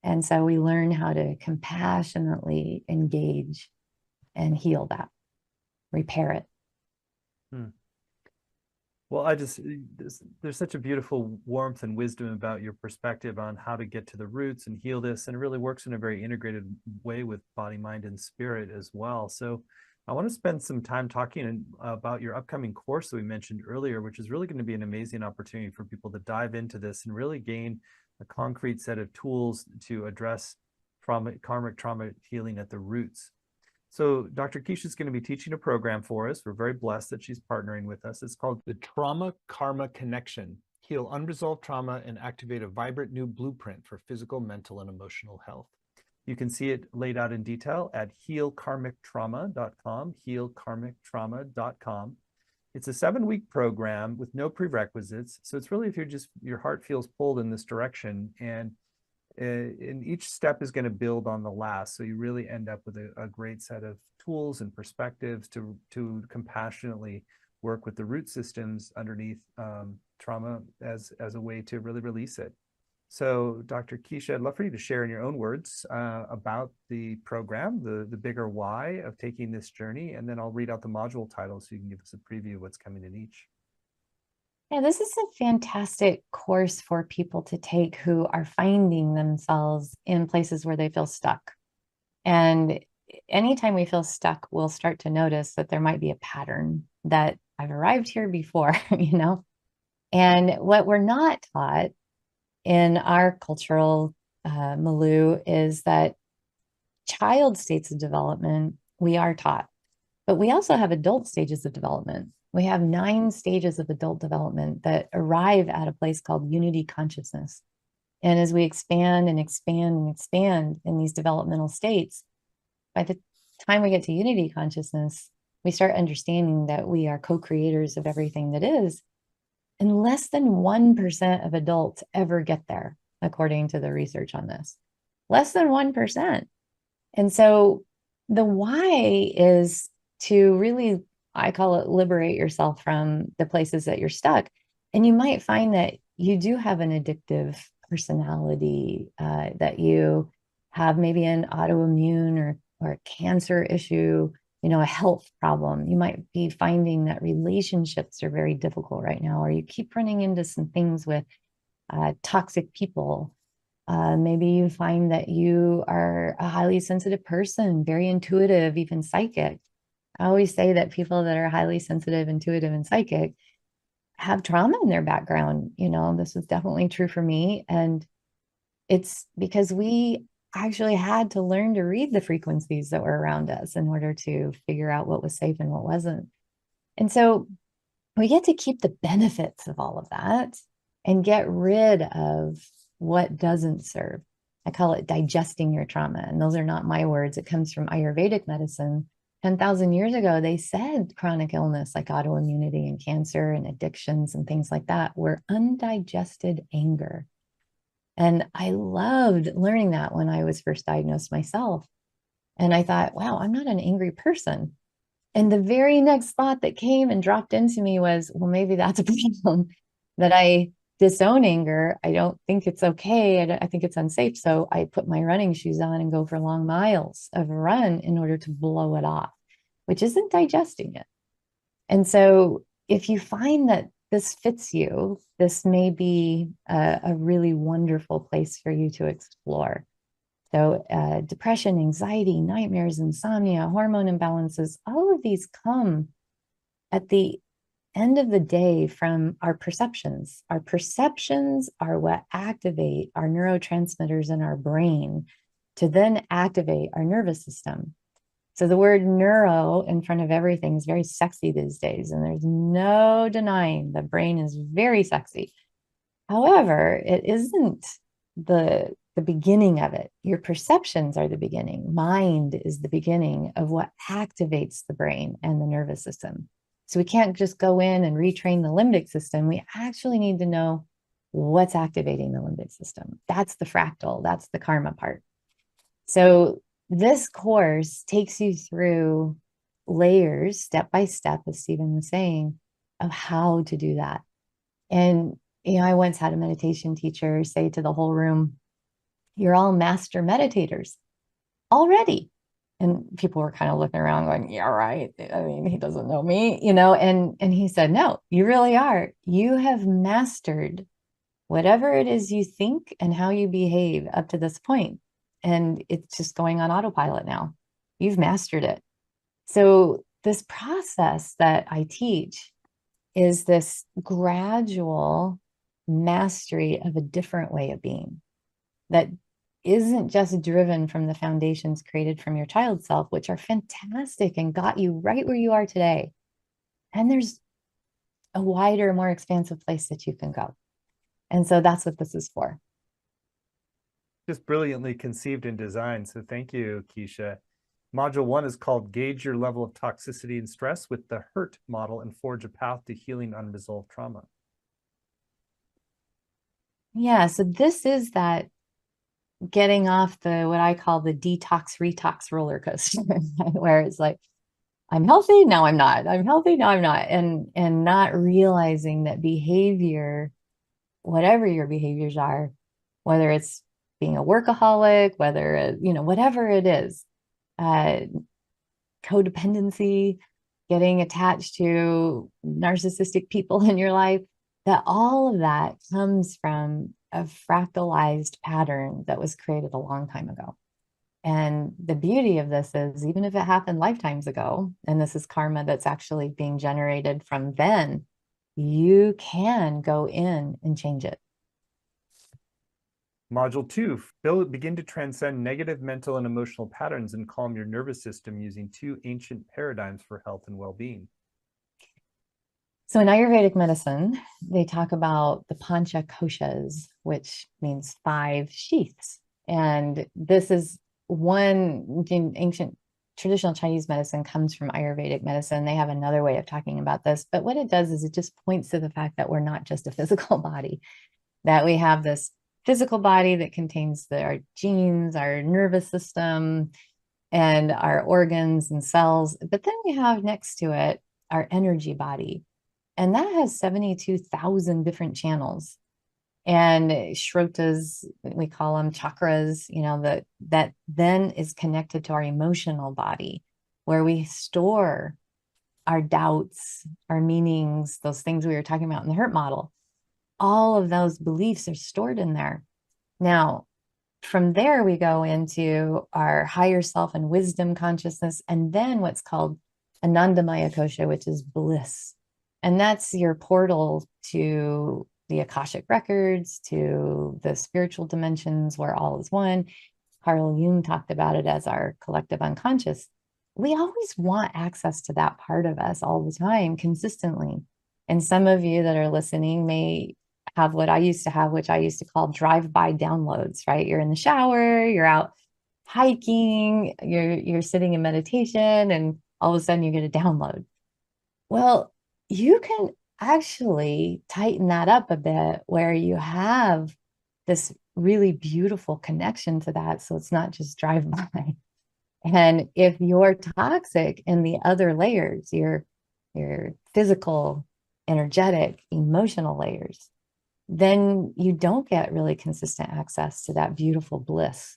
And so we learn how to compassionately engage and heal that, repair it. Well, there's such a beautiful warmth and wisdom about your perspective on how to get to the roots and heal this. And it really works in a very integrated way with body, mind, and spirit as well. So I want to spend some time talking about your upcoming course that we mentioned earlier, which is really going to be an amazing opportunity for people to dive into this and really gain a concrete set of tools to address karmic trauma healing at the roots. So Dr. Keesha is going to be teaching a program for us. We're very blessed that she's partnering with us. It's called the Trauma Karma Connection. Heal unresolved trauma and activate a vibrant new blueprint for physical, mental, and emotional health. You can see it laid out in detail at healkarmictrauma.com, healkarmictrauma.com. It's a 7-week program with no prerequisites. So it's really if your heart feels pulled in this direction, and each step is going to build on the last. So you really end up with a great set of tools and perspectives to compassionately work with the root systems underneath trauma as a way to really release it. So Dr. Keesha, I'd love for you to share in your own words about the program, the bigger why of taking this journey, and then I'll read out the module title so you can give us a preview of what's coming in each. Yeah, this is a fantastic course for people to take who are finding themselves in places where they feel stuck. And anytime we feel stuck, we'll start to notice that there might be a pattern that I've arrived here before, And what we're not taught in our cultural milieu is that child states of development, we are taught, but we also have adult stages of development. We have 9 stages of adult development that arrive at a place called unity consciousness. And as we expand and expand and expand in these developmental states, by the time we get to unity consciousness, we start understanding that we are co-creators of everything that is. And less than 1% of adults ever get there, according to the research on this. Less than 1%. And so the why is to really, I call it, liberate yourself from the places that you're stuck. And you might find that you do have an addictive personality, that you have maybe an autoimmune or a cancer issue, a health problem. You might be finding that relationships are very difficult right now, or you keep running into some things with toxic people. Maybe you find that you are a highly sensitive person, very intuitive, even psychic. I always say that people that are highly sensitive, intuitive, and psychic have trauma in their background. This is definitely true for me. And it's because we actually had to learn to read the frequencies that were around us in order to figure out what was safe and what wasn't. And so we get to keep the benefits of all of that and get rid of what doesn't serve. I call it digesting your trauma. And those are not my words. It comes from Ayurvedic medicine. 10,000 years ago, they said chronic illness like autoimmunity and cancer and addictions and things like that were undigested anger. And I loved learning that when I was first diagnosed myself. And I thought, wow, I'm not an angry person. And the very next thought that came and dropped into me was, well, maybe that's a problem that I disown anger. I don't think it's okay. I think it's unsafe. So I put my running shoes on and go for long miles of run in order to blow it off, which isn't digesting it. And so if you find that this fits you, this may be a really wonderful place for you to explore. So depression, anxiety, nightmares, insomnia, hormone imbalances, all of these come at the end of the day from our perceptions. Our perceptions are what activate our neurotransmitters in our brain to then activate our nervous system. So the word neuro in front of everything is very sexy these days, and there's no denying the brain is very sexy. However, it isn't the beginning of it. Your perceptions are the beginning. Mind is the beginning of what activates the brain and the nervous system. So we can't just go in and retrain the limbic system. We actually need to know what's activating the limbic system. That's the fractal, that's the karma part. So this course takes you through layers, step by step, as Stephen was saying, of how to do that. And, I once had a meditation teacher say to the whole room, you're all master meditators already. And people were kind of looking around going, yeah, right. I mean, he doesn't know me, and he said, no, you really are. You have mastered whatever it is you think and how you behave up to this point. And it's just going on autopilot now. You've mastered it. So this process that I teach is this gradual mastery of a different way of being that isn't just driven from the foundations created from your child self, which are fantastic and got you right where you are today. And there's a wider, more expansive place that you can go. And so that's what this is for. Just brilliantly conceived and designed. So thank you, Keesha. Module 1 is called Gauge Your Level of Toxicity and Stress with the HURT model and forge a path to healing unresolved trauma. Yeah, so this is that getting off the what I call the detox retox roller coaster, where it's like, I'm healthy, now I'm not. I'm healthy, now I'm not. And not realizing that behavior, whatever your behaviors are, whether it's being a workaholic, whether whatever it is, uh, codependency, getting attached to narcissistic people in your life, that all of that comes from a fractalized pattern that was created a long time ago. And the beauty of this is, even if it happened lifetimes ago, and this is karma that's actually being generated from then, you can go in and change it. Module 2, begin to transcend negative mental and emotional patterns and calm your nervous system using 2 ancient paradigms for health and well-being. So in Ayurvedic medicine, they talk about the pancha koshas, which means 5 sheaths. And this is one in ancient traditional Chinese medicine comes from Ayurvedic medicine. They have another way of talking about this. But what it does is it just points to the fact that we're not just a physical body, that we have this physical body that contains our genes, our nervous system, and our organs and cells. But then we have next to it our energy body. And that has 72,000 different channels. And shrotas, we call them chakras, that then is connected to our emotional body, where we store our doubts, our meanings, those things we were talking about in the HURT model. All of those beliefs are stored in there. Now, from there, we go into our higher self and wisdom consciousness, and then what's called Anandamaya Kosha, which is bliss. And that's your portal to the Akashic records, to the spiritual dimensions where all is one. Carl Jung talked about it as our collective unconscious. We always want access to that part of us all the time, consistently. And some of you that are listening may have what I used to have, which I used to call drive-by downloads, right? You're in the shower, you're out hiking, you're sitting in meditation, and all of a sudden you get a download. Well, you can actually tighten that up a bit where you have this really beautiful connection to that. So it's not just drive by. And if you're toxic in the other layers, your physical, energetic, emotional layers, then you don't get really consistent access to that beautiful bliss.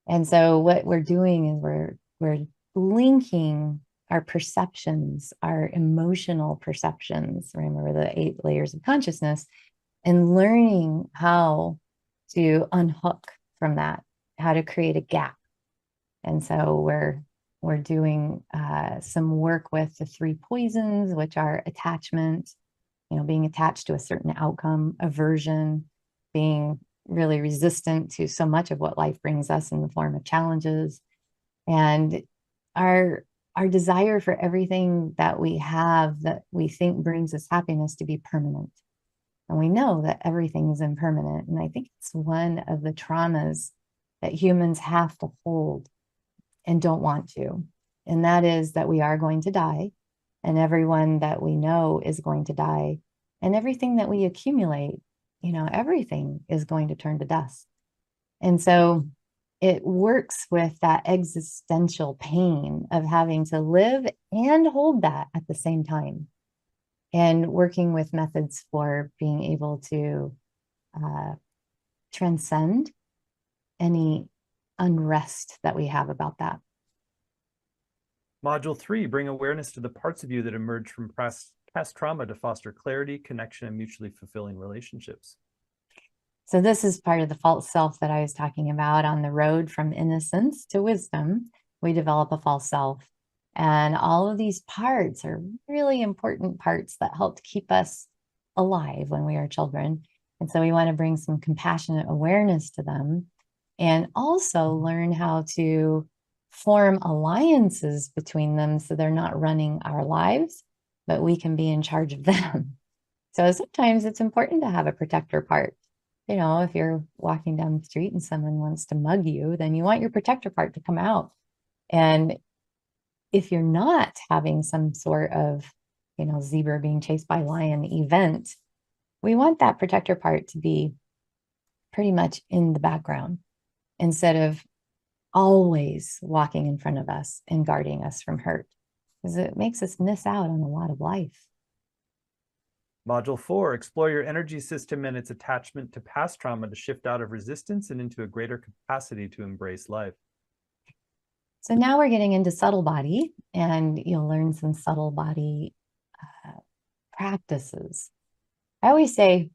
And so what we're doing is we're linking our perceptions, our emotional perceptions, remember the 8 layers of consciousness, and learning how to unhook from that, how to create a gap. And so we're doing some work with the 3 poisons, which are attachment, being attached to a certain outcome, aversion, being really resistant to so much of what life brings us in the form of challenges, and our desire for everything that we have that we think brings us happiness to be permanent. And we know that everything is impermanent. And I think it's one of the traumas that humans have to hold and don't want to. And that is that we are going to die, and everyone that we know is going to die. And everything that we accumulate, everything is going to turn to dust. And so it works with that existential pain of having to live and hold that at the same time, and working with methods for being able to transcend any unrest that we have about that. Module 3, bring awareness to the parts of you that emerge from past trauma to foster clarity, connection, and mutually fulfilling relationships. So this is part of the false self that I was talking about. On the road from innocence to wisdom, we develop a false self. And all of these parts are really important parts that help to keep us alive when we are children. And so we want to bring some compassionate awareness to them and also learn how to form alliances between them so they're not running our lives, but we can be in charge of them. So sometimes it's important to have a protector part. You know, if you're walking down the street and someone wants to mug you, then you want your protector part to come out. And if you're not having some sort of, you know, zebra being chased by lion event, we want that protector part to be pretty much in the background instead of always walking in front of us and guarding us from hurt, because it makes us miss out on a lot of life. Module 4, explore your energy system and its attachment to past trauma to shift out of resistance and into a greater capacity to embrace life. So now we're getting into subtle body, and you'll learn some subtle body practices. I always say,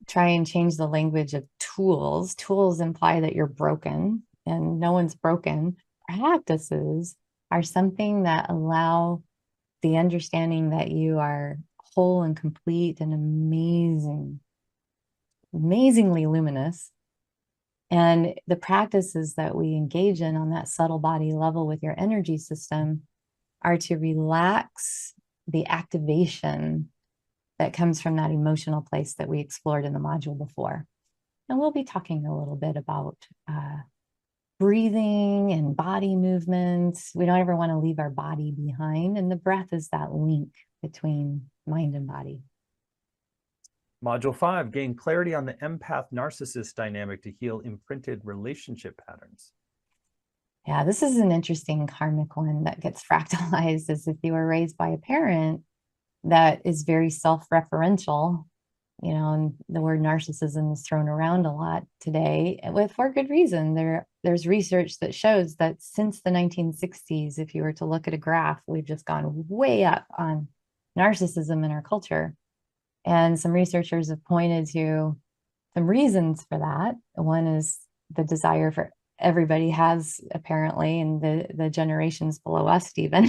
try and change the language of tools. Tools imply that you're broken, and no one's broken. Practices are something that allow the understanding that you are whole and complete and amazingly luminous. And the practices that we engage in on that subtle body level with your energy system are to relax the activation that comes from that emotional place that we explored in the module before. And we'll be talking a little bit about breathing and body movements. We don't ever want to leave our body behind. And the breath is that link between mind and body. Module 5, gain clarity on the empath narcissist dynamic to heal imprinted relationship patterns. Yeah, this is an interesting karmic one that gets fractalized, as if you were raised by a parent that is very self-referential, you know, and the word narcissism is thrown around a lot today for good reason. There's research that shows that since the 1960s, if you were to look at a graph, we've just gone way up on narcissism in our culture. And some researchers have pointed to some reasons for that. One is the desire for everybody has, apparently, and the generations below us, Stephen,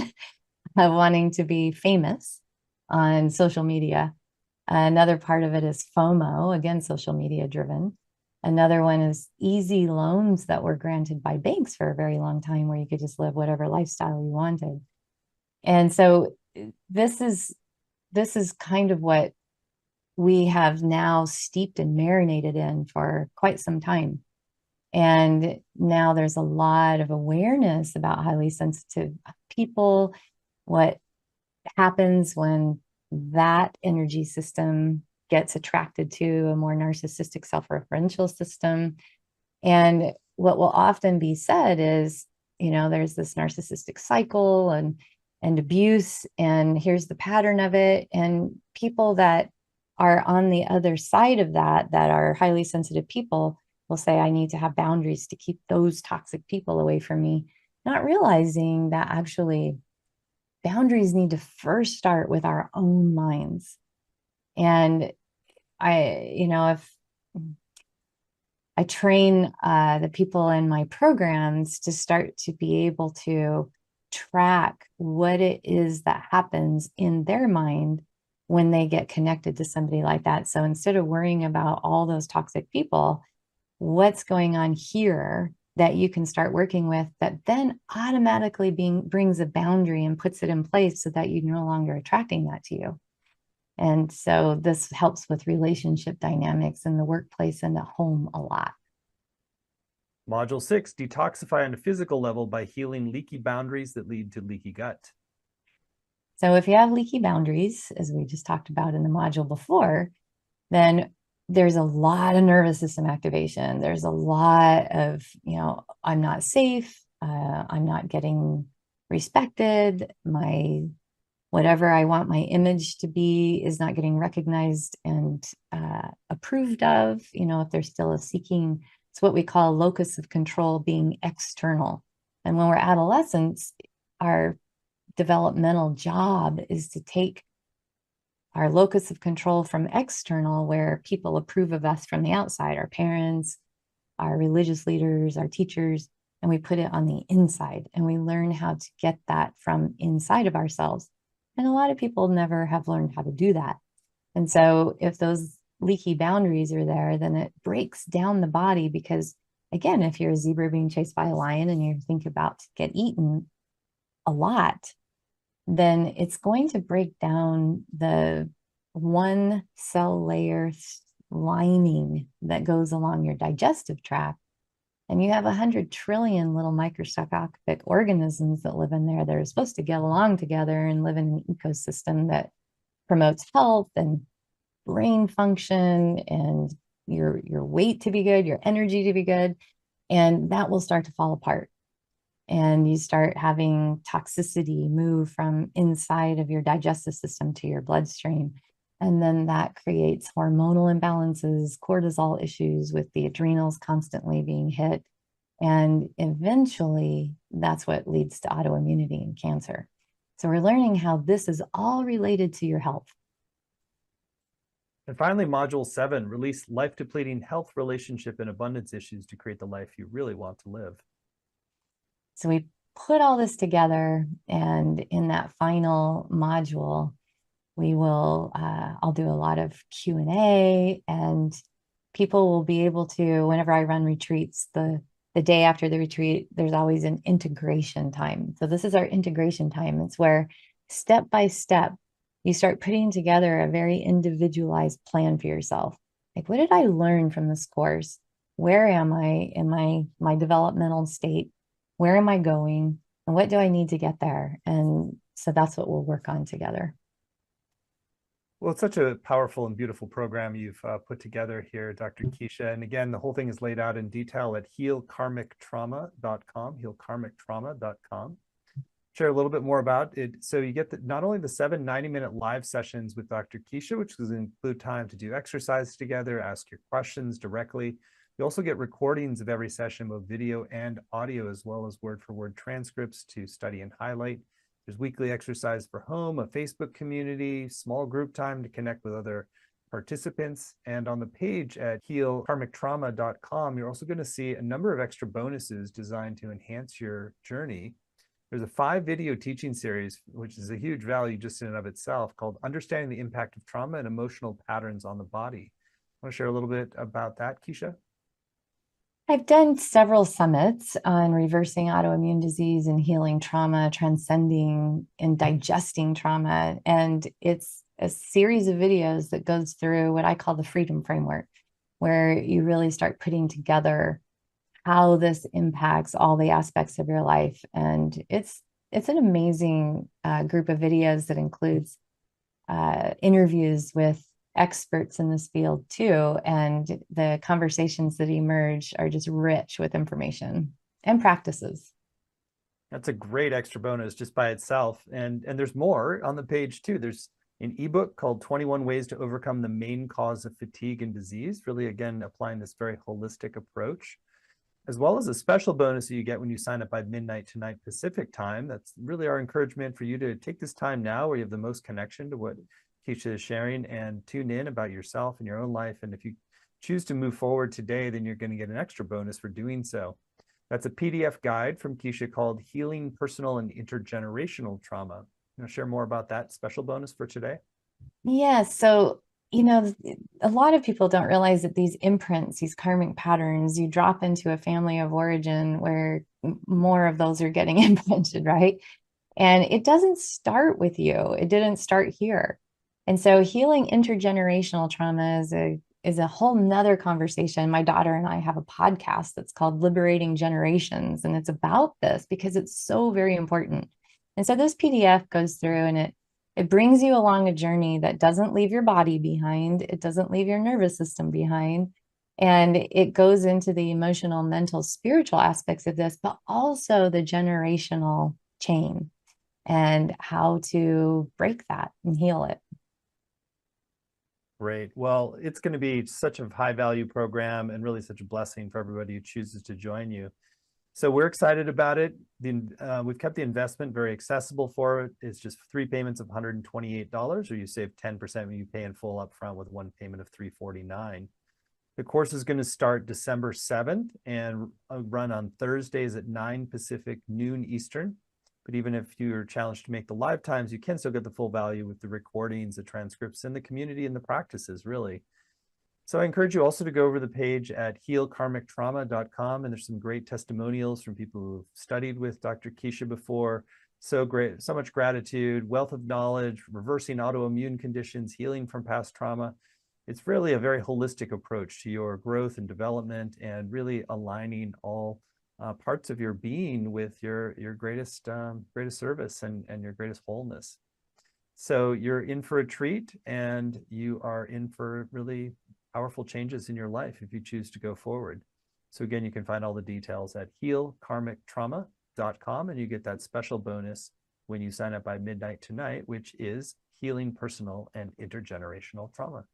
of wanting to be famous on social media. Another part of it is FOMO, again, social media driven. Another one is easy loans that were granted by banks for a very long time, where you could just live whatever lifestyle you wanted. And so this is kind of what we have now steeped and marinated in for quite some time. And now there's a lot of awareness about highly sensitive people, what happens when that energy system gets attracted to a more narcissistic self-referential system. And what will often be said is, you know, there's this narcissistic cycle and abuse, and here's the pattern of it. And people that are on the other side of that are highly sensitive people, will say, I need to have boundaries to keep those toxic people away from me, not realizing that actually boundaries need to first start with our own minds. And if I train the people in my programs to start to be able to track what it is that happens in their mind when they get connected to somebody like that. So instead of worrying about all those toxic people, what's going on here that you can start working with that then automatically brings a boundary and puts it in place so that you're no longer attracting that to you. And so this helps with relationship dynamics in the workplace and at home a lot. Module 6, detoxify on a physical level by healing leaky boundaries that lead to leaky gut. So if you have leaky boundaries, as we just talked about in the module before, then there's a lot of nervous system activation. There's a lot of, I'm not safe. I'm not getting respected. Whatever I want my image to be is not getting recognized and approved of. If there's still a seeking, it's what we call locus of control being external. And when we're adolescents, our developmental job is to take our locus of control from external, where people approve of us from the outside, our parents, our religious leaders, our teachers, and we put it on the inside, and we learn how to get that from inside of ourselves. And a lot of people never have learned how to do that. And so if those leaky boundaries are there, then it breaks down the body, because again, if you're a zebra being chased by a lion and you think about to get eaten a lot, then it's going to break down the one cell layer lining that goes along your digestive tract. And you have 100 trillion little microscopic organisms that live in there that are supposed to get along together and live in an ecosystem that promotes health and brain function and your weight to be good, your energy to be good. And that will start to fall apart. And you start having toxicity move from inside of your digestive system to your bloodstream. And then that creates hormonal imbalances, cortisol issues with the adrenals constantly being hit. And eventually, that's what leads to autoimmunity and cancer. So we're learning how this is all related to your health. And finally, module 7, release life-depleting health, relationship, and abundance issues to create the life you really want to live. So we put all this together, and in that final module, we will, I'll do a lot of Q&A, and people will be able to, whenever I run retreats, the day after the retreat, there's always an integration time. So this is our integration time. It's where step by step, you start putting together a very individualized plan for yourself. Like, what did I learn from this course? Where am I in my developmental state? Where am I going? And what do I need to get there? And so that's what we'll work on together. Well, it's such a powerful and beautiful program you've put together here, Dr. Keesha. And again, the whole thing is laid out in detail at healkarmictrauma.com, healkarmictrauma.com. Share a little bit more about it. So you get not only the 7 90-minute live sessions with Dr. Keesha, which does include time to do exercise together, ask your questions directly. You also get recordings of every session, both video and audio, as well as word-for-word transcripts to study and highlight. There's weekly exercise for home, a Facebook community, small group time to connect with other participants. And on the page at healkarmictrauma.com, you're also going to see a number of extra bonuses designed to enhance your journey. There's a 5-video teaching series, which is a huge value just in and of itself, called Understanding the Impact of Trauma and Emotional Patterns on the Body. Want to share a little bit about that, Keesha? I've done several summits on reversing autoimmune disease and healing trauma, transcending and digesting trauma. And it's a series of videos that goes through what I call the freedom framework, where you really start putting together how this impacts all the aspects of your life. And it's an amazing group of videos that includes interviews with experts in this field too. And the conversations that emerge are just rich with information and practices. That's a great extra bonus just by itself. And there's more on the page too. There's an ebook called 21 Ways to Overcome the Main Cause of Fatigue and Disease, really, again, applying this very holistic approach, as well as a special bonus that you get when you sign up by midnight tonight Pacific time. That's really our encouragement for you to take this time now where you have the most connection to what Keesha is sharing, and tune in about yourself and your own life. And if you choose to move forward today, then you're going to get an extra bonus for doing so. That's a PDF guide from Keesha called Healing Personal and Intergenerational Trauma. You want to share more about that special bonus for today? Yeah. So, you know, a lot of people don't realize that these imprints, these karmic patterns, you drop into a family of origin where more of those are getting imprinted, right? And it doesn't start with you. It didn't start here. And so healing intergenerational trauma is a whole nother conversation. My daughter and I have a podcast that's called Liberating Generations, and it's about this because it's so very important. And so this PDF goes through and it brings you along a journey that doesn't leave your body behind. It doesn't leave your nervous system behind. And it goes into the emotional, mental, spiritual aspects of this, but also the generational chain and how to break that and heal it. Great. Well, it's going to be such a high value program and really such a blessing for everybody who chooses to join you. So we're excited about it. We've kept the investment very accessible for it. It's just 3 payments of $128, or you save 10% when you pay in full upfront with 1 payment of $349. The course is going to start December 7th and run on Thursdays at 9 Pacific, noon Eastern. But even if you're challenged to make the live times, you can still get the full value with the recordings, the transcripts, and the community and the practices, really. So I encourage you also to go over the page at healkarmictrauma.com, and there's some great testimonials from people who've studied with Dr. Keesha before. So great, so much gratitude, wealth of knowledge, reversing autoimmune conditions, healing from past trauma. It's really a very holistic approach to your growth and development, and really aligning all parts of your being with your greatest service and your greatest wholeness. So you're in for a treat, and you are in for really powerful changes in your life if you choose to go forward. So again, you can find all the details at healkarmictrauma.com, and you get that special bonus when you sign up by midnight tonight, which is healing personal and intergenerational trauma.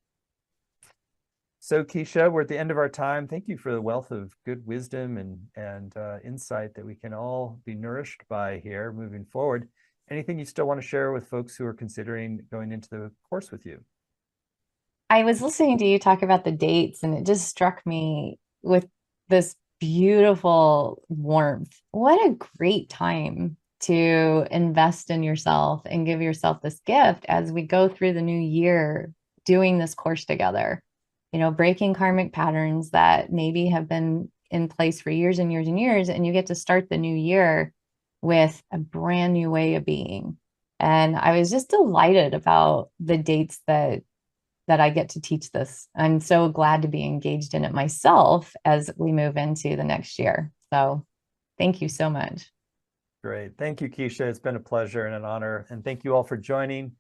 So Keesha, we're at the end of our time. Thank you for the wealth of good wisdom and insight that we can all be nourished by here moving forward. Anything you still want to share with folks who are considering going into the course with you? I was listening to you talk about the dates, and it just struck me with this beautiful warmth. What a great time to invest in yourself and give yourself this gift as we go through the new year doing this course together. You know, breaking karmic patterns that maybe have been in place for years and years and years, and you get to start the new year with a brand new way of being. And I was just delighted about the dates that I get to teach this. I'm so glad to be engaged in it myself as we move into the next year. So thank you so much. Great. Thank you, Keesha. It's been a pleasure and an honor. And thank you all for joining.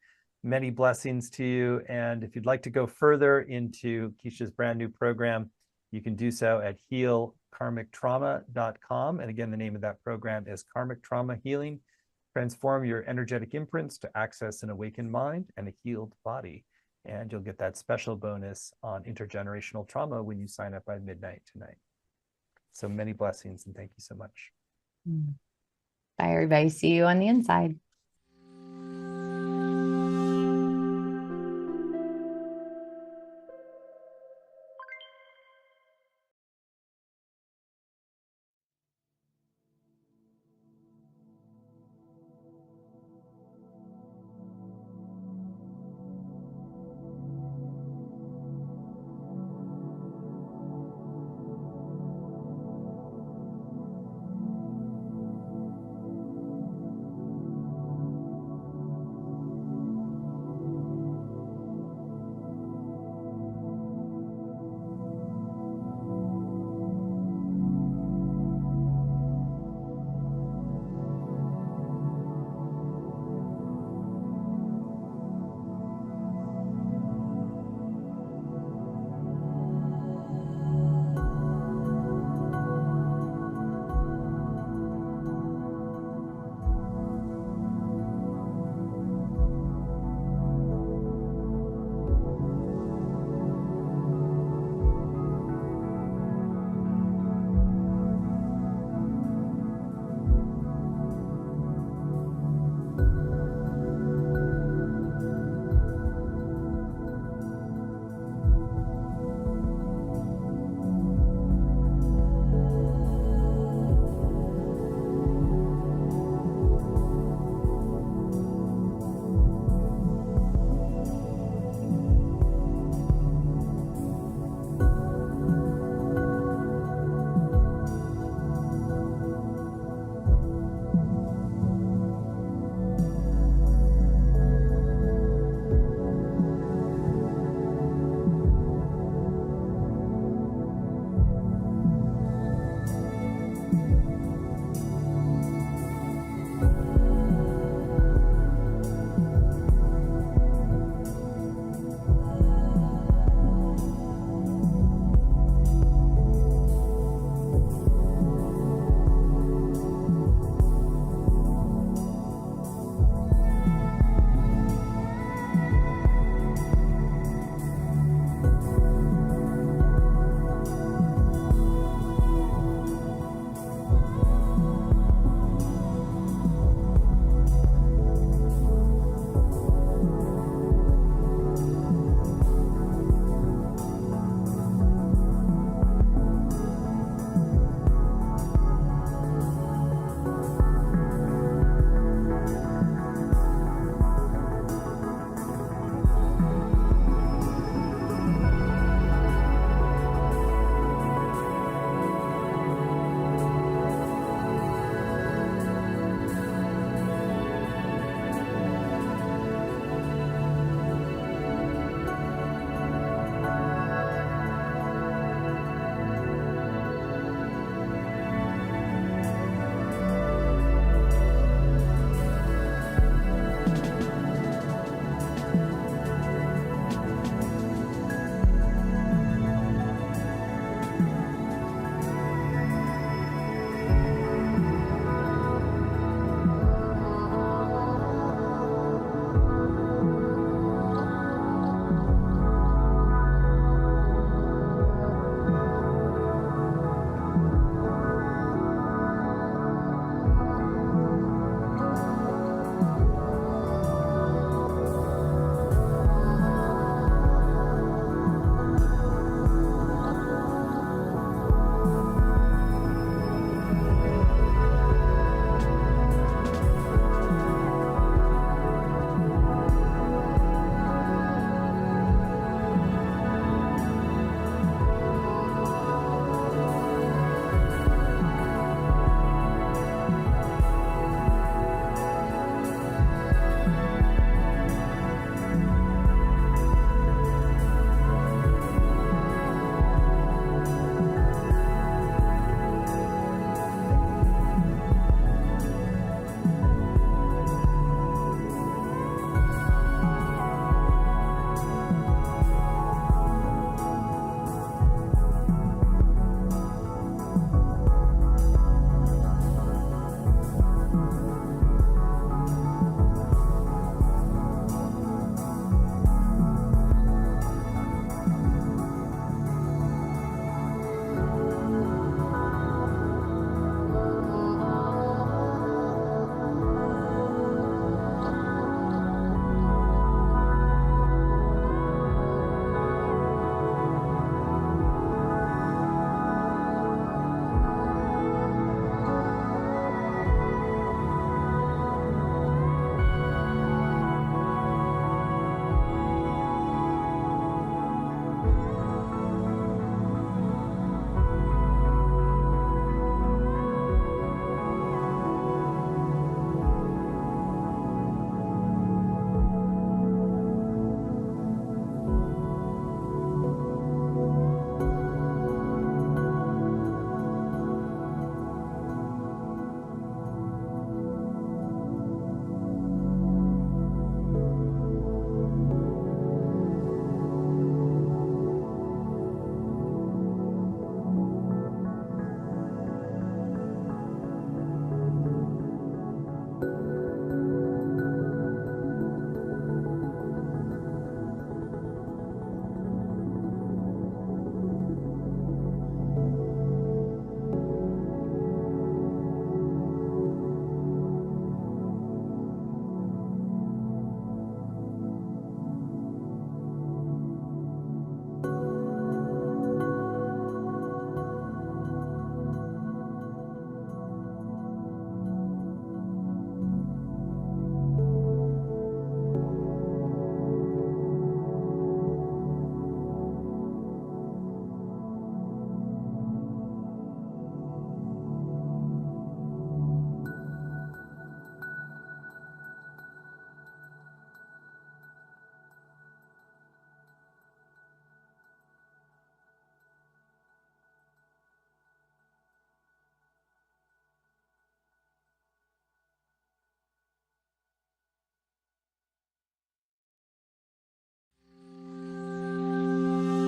Many blessings to you. And if you'd like to go further into Keesha's brand new program, you can do so at healkarmictrauma.com. And again, the name of that program is Karmic Trauma Healing. Transform your energetic imprints to access an awakened mind and a healed body. And you'll get that special bonus on intergenerational trauma when you sign up by midnight tonight. So many blessings, and thank you so much. Bye, everybody. See you on the inside.